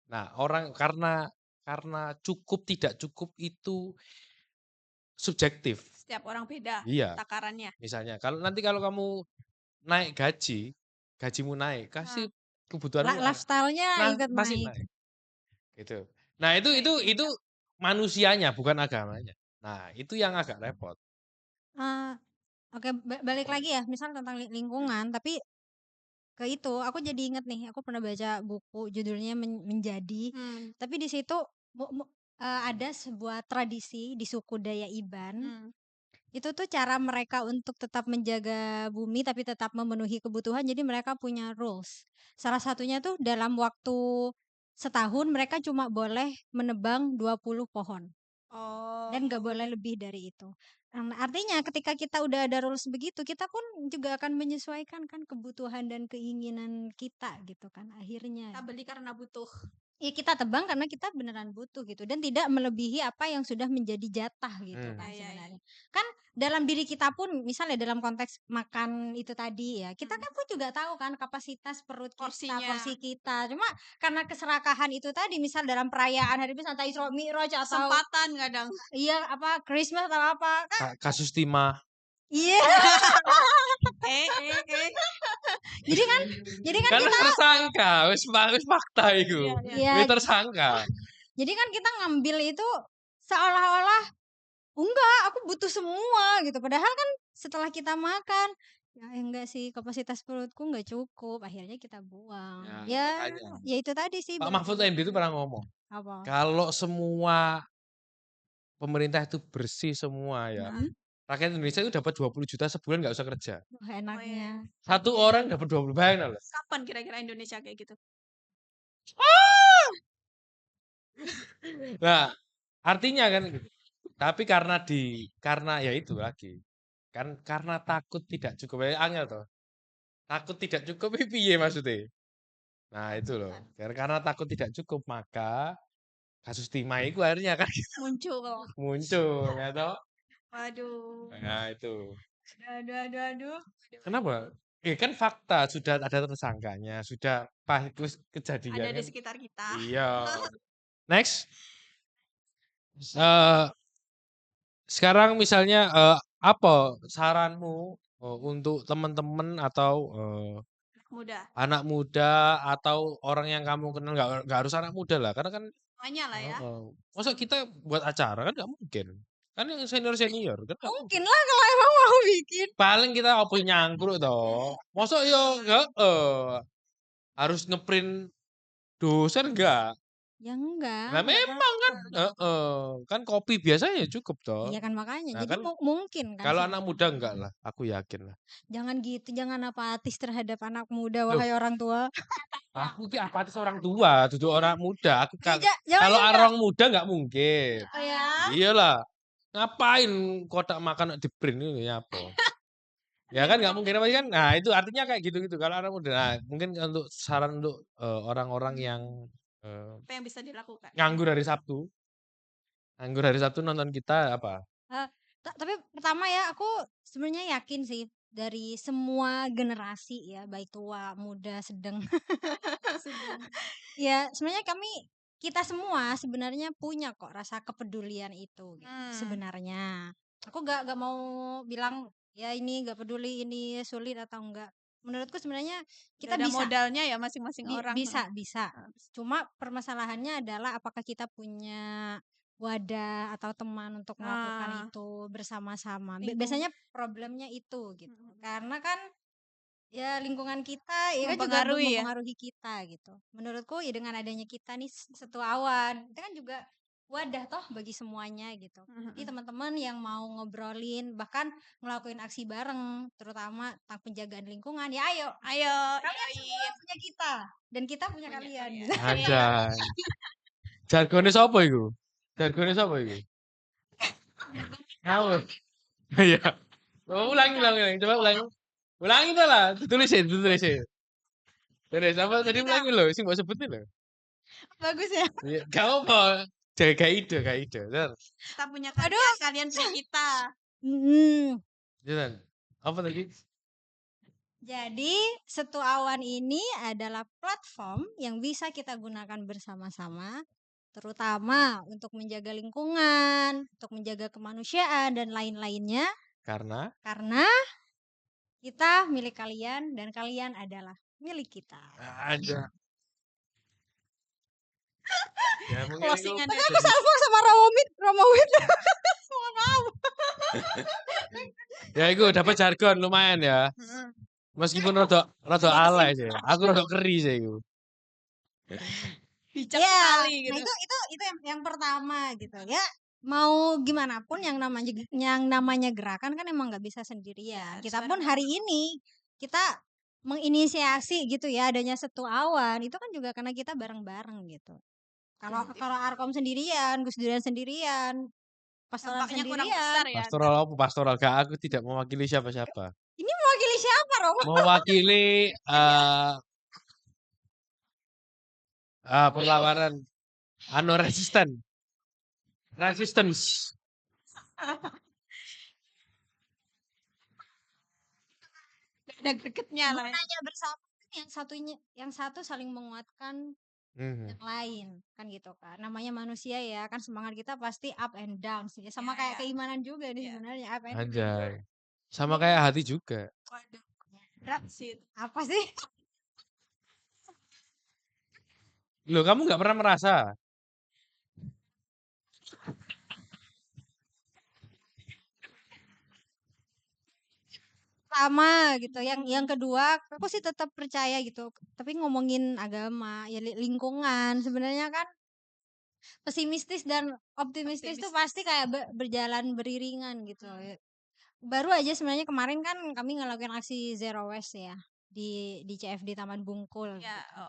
Nah, orang karena cukup tidak cukup itu subjektif. Setiap orang beda Iya, takarannya. misalnya kalau kamu naik gajimu naik, kasih kebutuhanmu Lifestyle-nya ikut pasti naik. naik. Gitu. Nah, itu Baik. manusianya bukan agamanya. Nah, itu yang agak repot. Oke, balik lagi ya, misal tentang lingkungan, tapi ke itu aku jadi inget nih, aku pernah baca buku judulnya Menjadi. Tapi di situ ada sebuah tradisi di suku Daya Iban. Itu tuh cara mereka untuk tetap menjaga bumi tapi tetap memenuhi kebutuhan. Jadi mereka punya rules. Salah satunya tuh dalam waktu setahun mereka cuma boleh menebang 20 pohon. Dan gak boleh lebih dari itu. Artinya ketika kita udah ada rules begitu, kita pun juga akan menyesuaikan kan kebutuhan dan keinginan kita gitu kan akhirnya. Kita beli karena butuh. Ya kita tebang karena kita beneran butuh gitu dan tidak melebihi apa yang sudah menjadi jatah gitu kan sebenarnya. Kan dalam diri kita pun misalnya dalam konteks makan itu tadi ya, kita kan pun juga tahu kan kapasitas perut kita, porsi kita. Cuma karena keserakahan itu tadi, misal dalam perayaan hari Isra Isra Mi'raj atau Kesempatan kadang. iya apa Christmas atau apa kan Kasus timah. iya. Jadi kan Kan kita tersangka, wis fakta itu. Iya. Tersangka. Jadi kan kita ngambil itu seolah-olah enggak, aku butuh semua gitu. Padahal kan setelah kita makan, ya enggak sih kapasitas perutku enggak cukup, akhirnya kita buang. Ya itu tadi sih. Pak Mahfud MD itu pernah ngomong, Apa? kalau semua pemerintah itu bersih semua ya, rakyat Indonesia itu dapat 20 juta sebulan nggak usah kerja. Wah, enaknya. Satu orang dapat 20, bayangin loh. Kapan kira-kira Indonesia kayak gitu? Nah, artinya kan gitu. Tapi karena ya itu lagi. Kan karena takut tidak cukup, ya angel toh. Takut tidak cukup piye maksudnya? Nah, itu loh. Karena takut tidak cukup maka kasus timah itu akhirnya kan muncul ya toh. Waduh. Nah, itu. Aduh. Kenapa? Kan fakta sudah ada tersangkanya, sudah itu kejadian Ada di kan. sekitar kita. Iya. Next. Sekarang misalnya apa saranmu untuk teman-teman atau anak muda atau orang yang kamu kenal, nggak harus anak muda lah, karena kan semuanya lah ya. masa kita buat acara kan nggak mungkin, kan yang senior kan nggak Mungkin lah kalau emang mau bikin. paling kita apa nyangkruk toh, masa yo harus ngeprint dosen enggak. Ya enggak. Nah memang kan kan kopi biasanya cukup toh. Iya kan makanya. Nah, Jadi kan mungkin kan. kalau anak muda enggak lah, aku yakin lah. Jangan gitu, jangan apatis terhadap anak muda, wahai orang tua. Aku ki apatis orang tua, duduk orang muda. Aku Ya, kalau orang muda nggak mungkin. Oh ya. Iyalah. Ngapain kotak makan di print ini apa? Ya kan nggak mungkin apa kan? Nah itu artinya kayak gitu-gitu. Kalau anak muda, nah, mungkin untuk saran untuk orang-orang yang apa yang bisa dilakukan? nganggur hari Sabtu nonton kita apa? Tapi pertama ya aku sebenarnya yakin sih dari semua generasi ya, baik tua, muda, sedang. Ya sebenarnya kita semua sebenarnya punya kok rasa kepedulian itu gitu. Sebenarnya aku gak mau bilang ya ini gak peduli, ini sulit atau enggak. Menurutku sebenarnya kita ada bisa modalnya ya masing-masing orang. Bisa. Cuma permasalahannya adalah apakah kita punya wadah atau teman untuk melakukan itu bersama-sama. Biasanya problemnya itu gitu. Karena kan ya lingkungan kita ya kan juga mempengaruhi kita gitu. Menurutku ya dengan adanya kita nih satu awan, itu kan juga wadah toh bagi semuanya gitu. Jadi teman-teman yang mau ngobrolin bahkan ngelakuin aksi bareng terutama tentang penjagaan lingkungan ya ayo kalian semua punya kita dan kita punya kalian. Ada. Jargonnya siapa itu? Ngawur. Iya. Ulangi. Coba ulangi. Ulangi tuh lah. Tulisin. Terus apa tadi ulangi loh. Sih mau sebutin loh. Bagus ya. Gak apa. Gak ide. Kita punya kalian, kalian punya kita. Jalan. Apa tadi? Jadi, Setu Awan ini adalah platform yang bisa kita gunakan bersama-sama, terutama untuk menjaga lingkungan, untuk menjaga kemanusiaan dan lain-lainnya, Karena karena kita milik kalian dan kalian adalah milik kita. ada. Ya mungkin itu Closingan Tapi ya. aku sama Romawit. Mohon maaf. ya itu dapat jargon lumayan ya. Meskipun rada alay sih. Aku rada keri sih itu. Bijak Ya, sekali nah gitu. itu yang pertama gitu ya. Mau gimana pun yang namanya gerakan kan emang nggak bisa sendirian. Ya, Kita pun hari ini kita menginisiasi gitu ya adanya Setu Awan itu kan juga karena kita bareng-bareng gitu. Kalau Arkom sendirian, Gus Durian sendirian, pastoral Dampaknya kurang sendirian. besar ya. Pastoral apa? Pastoral gak, aku tidak mewakili siapa-siapa. Ini mewakili siapa, Romo? Mewakili perlawanan resistance. Ada gregetnya lah. Gunanya bersama kan yang satu saling menguatkan yang lain kan gitu kan. Namanya manusia ya kan semangat kita pasti up and down sih. Sama kayak keimanan juga nih sebenarnya up and down. Anjay. Sama kayak hati juga. Waduh. Berat sih. Apa sih? Loh, kamu nggak pernah merasa? Sama gitu. Yang kedua, aku sih tetap percaya gitu. Tapi ngomongin agama, ya lingkungan sebenarnya kan pesimistis dan optimistis tuh pasti kayak berjalan beriringan gitu. Baru aja sebenarnya kemarin kan kami ngelakuin aksi Zero Waste ya di CFD Taman Bungkul. Ya, Gitu.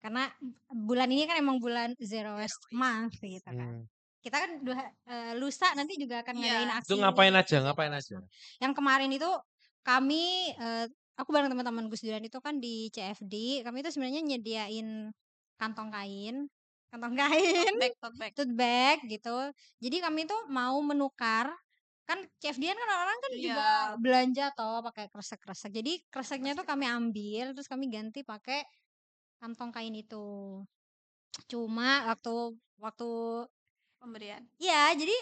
Karena bulan ini kan emang bulan Zero Waste Month gitu kan. Kita kan lusa nanti juga akan ngadain aksi. Itu ngapain aja? Yang kemarin itu kami aku bareng teman-teman Gus Durian itu kan di CFD, kami itu sebenarnya nyediain kantong kain, tote bag gitu. Jadi kami tuh mau menukar kan CFD-an kan orang kan juga belanja toh pakai kresek-kresek. Jadi kreseknya tuh kami ambil terus kami ganti pakai kantong kain itu. Cuma waktu pemberian. ya jadi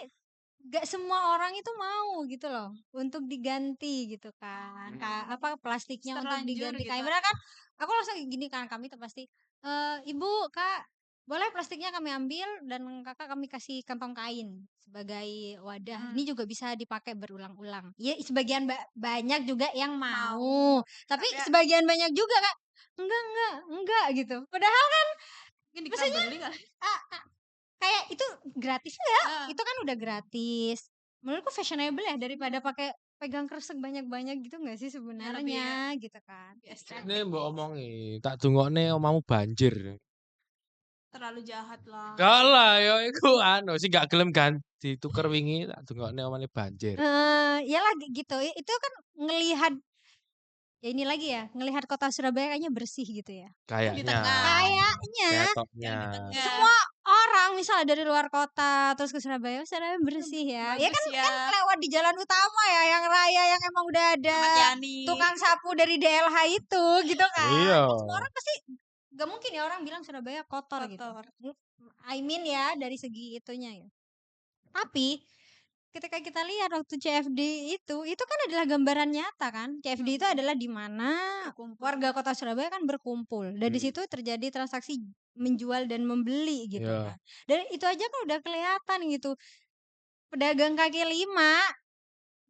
gak semua orang itu mau gitu loh untuk diganti gitu kan. Apa plastiknya untuk diganti kain. Padahal kan aku langsung gini kan kami tuh pasti Ibu, Kak, boleh plastiknya kami ambil dan Kakak kami kasih kantong kain sebagai wadah. Ini juga bisa dipakai berulang-ulang. Ya sebagian banyak juga yang mau. Tapi sebagian banyak juga Kak enggak gitu. Padahal kan maksudnya kayak itu gratis ya. Itu kan udah gratis. Menurutku fashionable ya daripada pakai pegang kresek banyak-banyak gitu nggak sih sebenarnya gitu kan. Ini mbok omongi, tak dungokne omamu banjir. Terlalu jahat lah. Gak lah, ya iku sih gak gelem ganti tuker wingi tak dungokne omane banjir. Iyalah gitu. Itu kan ngelihat ya ini lagi ya, ngelihat kota Surabaya kayaknya bersih gitu ya. Kayaknya. Semua orang misalnya dari luar kota terus ke Surabaya bersih ya. Ya kan lewat di jalan utama ya, yang raya yang emang udah ada tukang sapu dari DLH itu gitu kan. Iya. Semua orang pasti gak mungkin ya orang bilang Surabaya kotor gitu. I mean ya dari segi itunya ya. Tapi ketika kita lihat waktu CFD itu kan adalah gambaran nyata kan. CFD itu adalah di mana warga kota Surabaya kan berkumpul. Dan di situ terjadi transaksi menjual dan membeli gitu kan. Dan itu aja kan udah kelihatan gitu. Pedagang kaki lima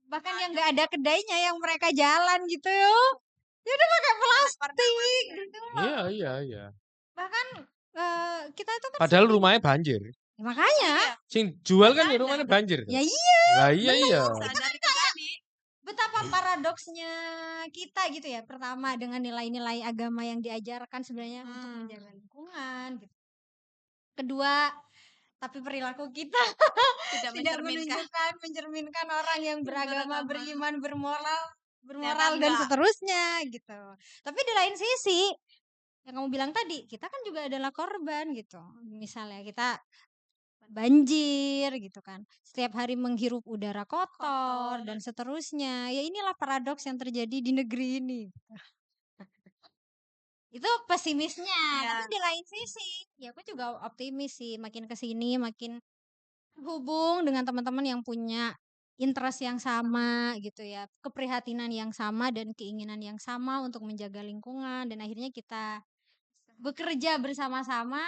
bahkan yang nggak ada kedainya yang mereka jalan gitu ya udah pakai plastik gitu. Iya. Bahkan kita itu kan padahal rumahnya banjir. Ya, makanya sing jual kan ya rumahnya banjir. Ya iya. Lah iya. Betapa paradoksnya kita gitu ya. Pertama dengan nilai-nilai agama yang diajarkan sebenarnya untuk menjaga lingkungan gitu. Kedua, tapi perilaku kita tidak mencerminkan orang yang beragama, beriman, bermoral dan seterusnya gitu. Tapi di lain sisi yang kamu bilang tadi, kita kan juga adalah korban gitu. Misalnya kita banjir gitu kan. Setiap hari menghirup udara kotor dan seterusnya. Ya inilah paradoks yang terjadi di negeri ini. Itu pesimisnya. Ya. Tapi di lain sisi, ya aku juga optimis sih. Makin kesini makin hubung dengan teman-teman yang punya interest yang sama gitu ya, keprihatinan yang sama dan keinginan yang sama untuk menjaga lingkungan, dan akhirnya kita bekerja bersama-sama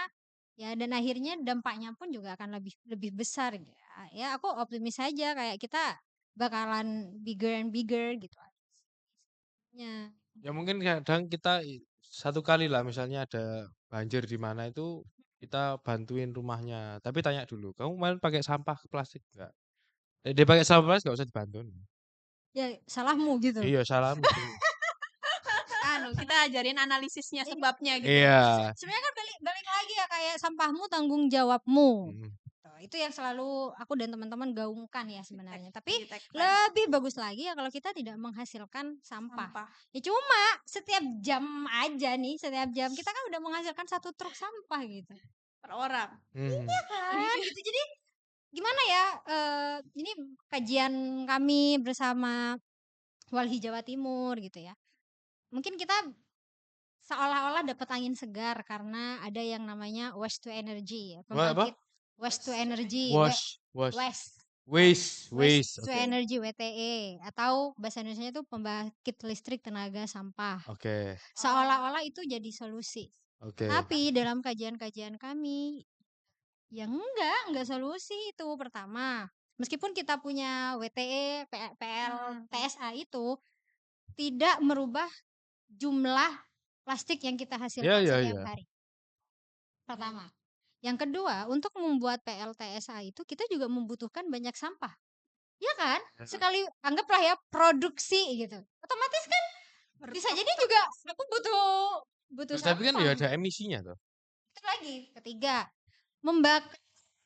ya, dan akhirnya dampaknya pun juga akan lebih lebih besar ya. Ya aku optimis saja, kayak kita bakalan bigger and bigger gitu aja sih. Ya mungkin kadang kita satu kali lah misalnya ada banjir di mana itu kita bantuin rumahnya. Tapi tanya dulu, kamu kemarin pakai sampah plastik enggak? Dia pakai sampah plastik enggak usah dibantuin. Ya salahmu gitu. Iya, salahmu. Kita ajarin analisisnya sebabnya gitu. Iya. Sebenarnya kan balik lagi ya, kayak sampahmu tanggung jawabmu. Mm. Itu yang selalu aku dan teman-teman gaungkan ya sebenarnya. Tapi Di tagline. lebih bagus lagi ya kalau kita tidak menghasilkan sampah. Ya cuma setiap jam aja nih, setiap jam kita kan udah menghasilkan 1 truk sampah gitu. Per orang. Iya kan? Gitu. Jadi gimana ya? Ini kajian kami bersama Walhi Jawa Timur gitu ya. Mungkin kita seolah-olah dapat angin segar karena ada yang namanya waste to energy ya, pembangkit waste to energy, waste to energy WTE, atau bahasa Indonesianya itu pembangkit listrik tenaga sampah. Oke. Seolah-olah itu jadi solusi. Oke. Tapi dalam kajian-kajian kami ya enggak solusi itu. Pertama, meskipun kita punya WTE, PLTSA itu tidak merubah jumlah plastik yang kita hasilkan setiap hari. Pertama. Yang kedua, untuk membuat PLTSA itu kita juga membutuhkan banyak sampah. Ya kan? Sekali anggaplah ya produksi gitu. Otomatis kan bisa jadi juga aku butuh sampah. Tapi kan ya ada emisinya tuh. Itu lagi. Ketiga, membakar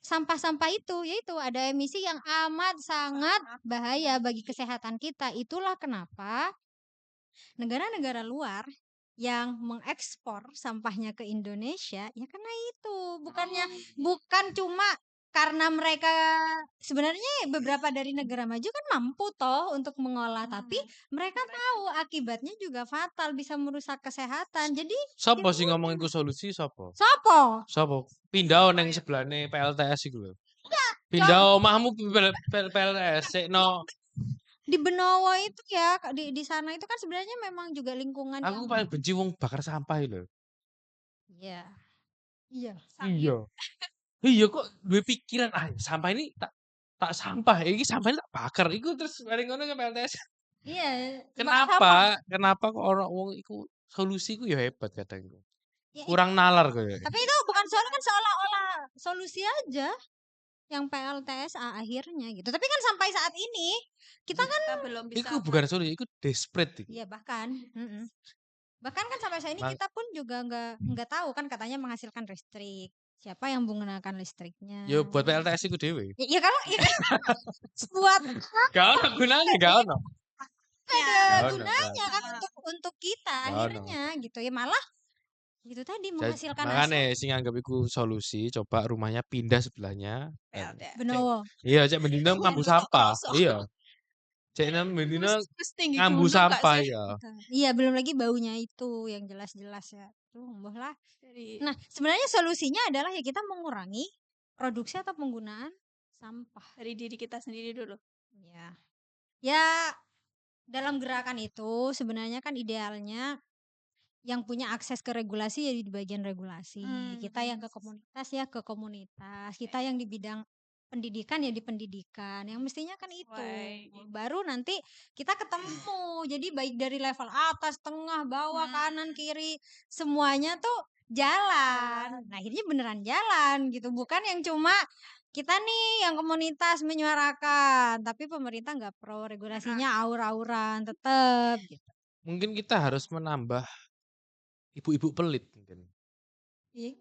sampah-sampah itu, yaitu ada emisi yang amat sangat bahaya bagi kesehatan kita. Itulah kenapa negara-negara luar yang mengekspor sampahnya ke Indonesia ya karena itu, bukan cuma karena mereka sebenarnya beberapa dari negara maju kan mampu toh untuk mengolah, tapi mereka tahu akibatnya juga fatal, bisa merusak kesehatan. Jadi Sopo sih ngomong iku solusi sopo? Sopo? Pindah neng sebelahne PLTS iku lho. Pindah omahmu PLTS sekno. Di Benowo itu ya, di sana itu kan sebenarnya memang juga lingkungan Aku paling benci wong bakar sampah lho. Iya. Iya kok duwe pikiran sampah ini tak sampah, iki sampah ini tak bakar. Iku terus bareng ngono ke PLTS. Iya. Kenapa kok orang wong iku solusi ku ya hebat kadang iku. Kurang nalar kok ya. Tapi itu bukan soalnya kan seolah-olah solusi aja yang PLTSA akhirnya gitu. Tapi kan sampai saat ini kita kan belum bisa. Iku bukan solusi, iku desperate iku. Iya bahkan kan sampai saat ini kita pun juga nggak tahu kan, katanya menghasilkan listrik. Siapa yang menggunakan listriknya? Ya buat PLTS iku dhewe. Ya kalau buat gak ono gunanya, gak ono. Ada gunanya kan untuk kita akhirnya gitu ya, malah gitu tadi menghasilkan makanya sing anggap iku solusi, coba rumahnya pindah sebelahnya Benowo. Iya, cek mendina ngambu sampah. Iya. Cek mendina ngambu sampah ya. Iya, belum lagi baunya itu yang jelas-jelas ya. Tuh, mbah lah. Nah, sebenarnya solusinya adalah ya kita mengurangi produksi atau penggunaan sampah dari diri kita sendiri dulu. Ya. Ya, dalam gerakan itu sebenarnya kan idealnya yang punya akses ke regulasi ya di bagian regulasi. Kita yang ke komunitas ya ke komunitas. Kita yang di bidang pendidikan ya di pendidikan. Yang mestinya kan itu. Baru nanti kita ketemu. Jadi baik dari level atas, tengah, bawah, kanan, kiri, semuanya tuh jalan. Nah, akhirnya beneran jalan gitu. Bukan yang cuma kita nih yang komunitas menyuarakan, tapi pemerintah nggak pro, regulasinya aur-auran tetap gitu. Mungkin kita harus menambah ibu-ibu pelit mungkin.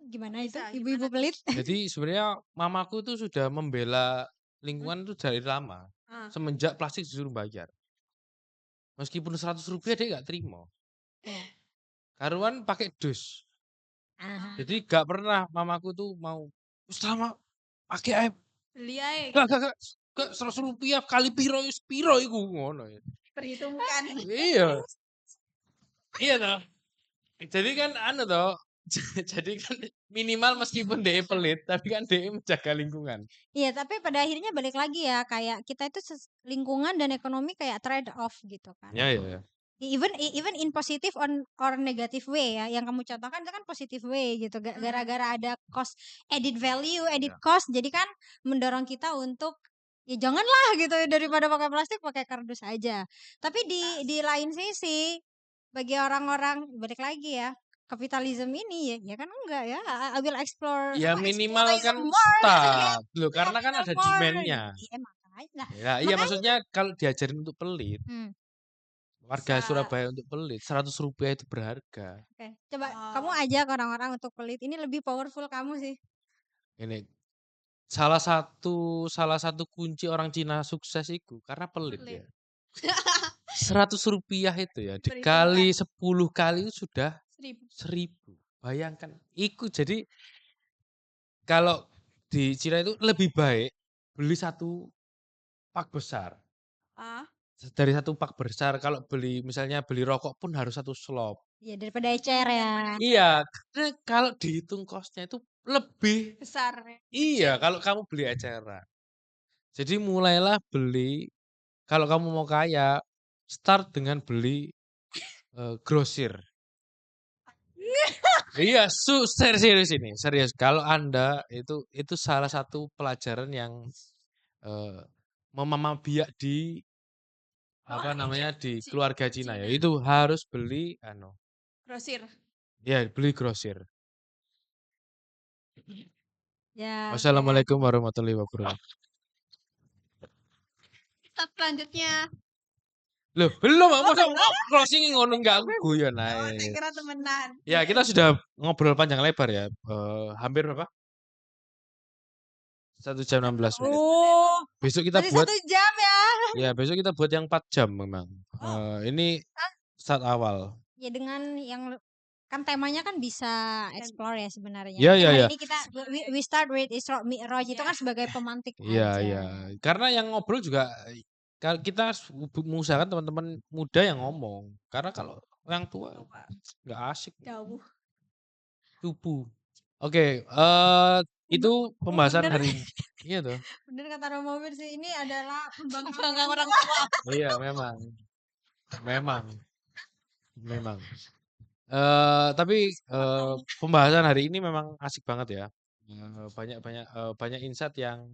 Gimana itu ibu-ibu pelit? Jadi sebenarnya mamaku tuh sudah membela lingkungan itu dari lama. Semenjak plastik disuruh bayar. Meskipun 100 rupiah dia gak terima. Karuan pakai dus. Jadi gak pernah mamaku tuh mau selama pakai air. Beli aja. Gak 100 rupiah kali piro iku ngono ya. Perhitungkan. Iya. Iya toh. Jadi kan anu toh, jadi kan minimal meskipun dia pelit, tapi kan dia menjaga lingkungan. Iya, tapi pada akhirnya balik lagi ya, kayak kita itu lingkungan dan ekonomi kayak trade off gitu kan. Ya, ya. Even in positive or negative way ya, yang kamu contohkan itu kan positive way gitu. Gara-gara ada cost added value, added cost, jadi kan mendorong kita untuk ya janganlah gitu daripada pakai plastik pakai kardus aja. Tapi di lain sisi bagi orang-orang balik lagi ya kapitalisme ini ya kan enggak ya I will explore Ya minimal kan more start loh, ya karena kan ada more demand-nya. iya makanya Ya, iya maksudnya kalau diajarin untuk pelit, warga Surabaya untuk pelit, Rp100 itu berharga. Oke, coba kamu ajak orang-orang untuk pelit. Ini lebih powerful kamu sih. Ini salah satu kunci orang Cina sukses itu karena pelit ya. Rp100 itu ya dikali 10 kali itu sudah 1.000. Bayangkan, itu jadi kalau di Cina itu lebih baik beli satu pak besar. Dari satu pak besar kalau misalnya beli rokok pun harus satu slop. Iya, daripada ecer ya. Iya, karena kalau dihitung kosnya itu lebih besar. Iya, kalau kamu beli eceran. Jadi mulailah beli, kalau kamu mau kaya, start dengan beli grosir. Iya, serius ini, serius. Kalau Anda itu salah satu pelajaran yang memama biak di apa namanya di keluarga Cina ya. Itu harus beli grosir. Ya, beli grosir. Ya. Wassalamualaikum warahmatullahi wabarakatuh. Step selanjutnya. Loh, belum, masa closing ngono enggak guyon ae. Kira temenan. Ya, kita sudah ngobrol panjang lebar ya. Hampir berapa? 1 jam 16 menit. Oh. Besok kita masih buat 1 jam ya. Ya, besok kita buat yang 4 jam memang. Ini start awal. Ya dengan yang kan temanya kan bisa explore ya sebenarnya. Ya, ya, ya. Ini kita we start with Isra Mi'raj itu kan sebagai pemantik Iya, aja. iya. Karena yang ngobrol juga kita mengusahakan teman-teman muda yang ngomong. Karena kalau yang tua nggak asik. Jauh. Tubuh. Oke, itu pembahasan hari ini. Iya tuh. Bener kata Romo sih, ini adalah membanggakan orang tua. Iya, memang. Tapi pembahasan hari ini memang asik banget ya. Banyak insight yang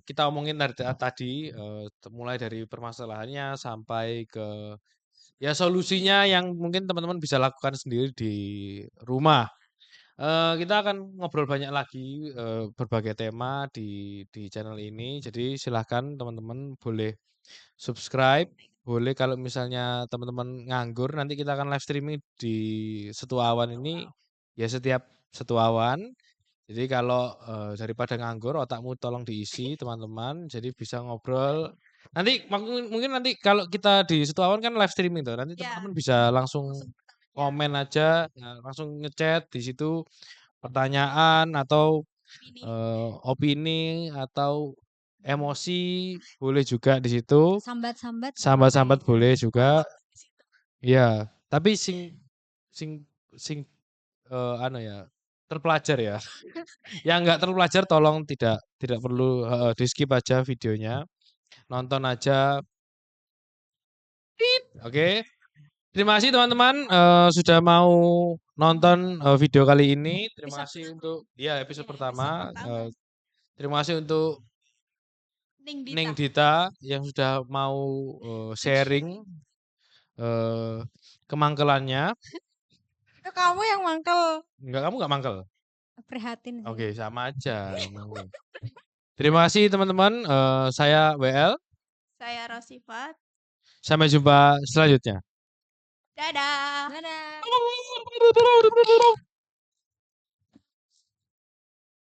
kita omongin tadi, mulai dari permasalahannya sampai ke ya solusinya yang mungkin teman-teman bisa lakukan sendiri di rumah. Kita akan ngobrol banyak lagi berbagai tema di channel ini. Jadi silahkan teman-teman boleh subscribe. Boleh kalau misalnya teman-teman nganggur, nanti kita akan live streaming di Setu Awan ini ya setiap Setu Awan. Jadi kalau daripada nganggur, otakmu tolong diisi teman-teman. Jadi bisa ngobrol. Nanti mungkin nanti kalau kita di Setu Awan kan live streaming tuh. Nanti teman-teman bisa langsung komen aja, langsung ngechat di situ pertanyaan atau opini atau emosi boleh juga di situ. Sambat-sambat boleh juga. Iya, tapi sing terpelajar ya. Yang enggak terpelajar tolong tidak perlu di skip aja videonya. Nonton aja. Oke. Terima kasih teman-teman sudah mau nonton video kali ini. Terima kasih untuk episode pertama. Terima kasih untuk Ning Dita yang sudah mau sharing kemangkelannya. Itu kamu yang mangkel. Enggak, kamu enggak mangkel. Prihatin sih. Oke, sama aja. Terima kasih teman-teman. Saya WL. Saya Rosifat. Sampai jumpa selanjutnya. Dadah. Dadah.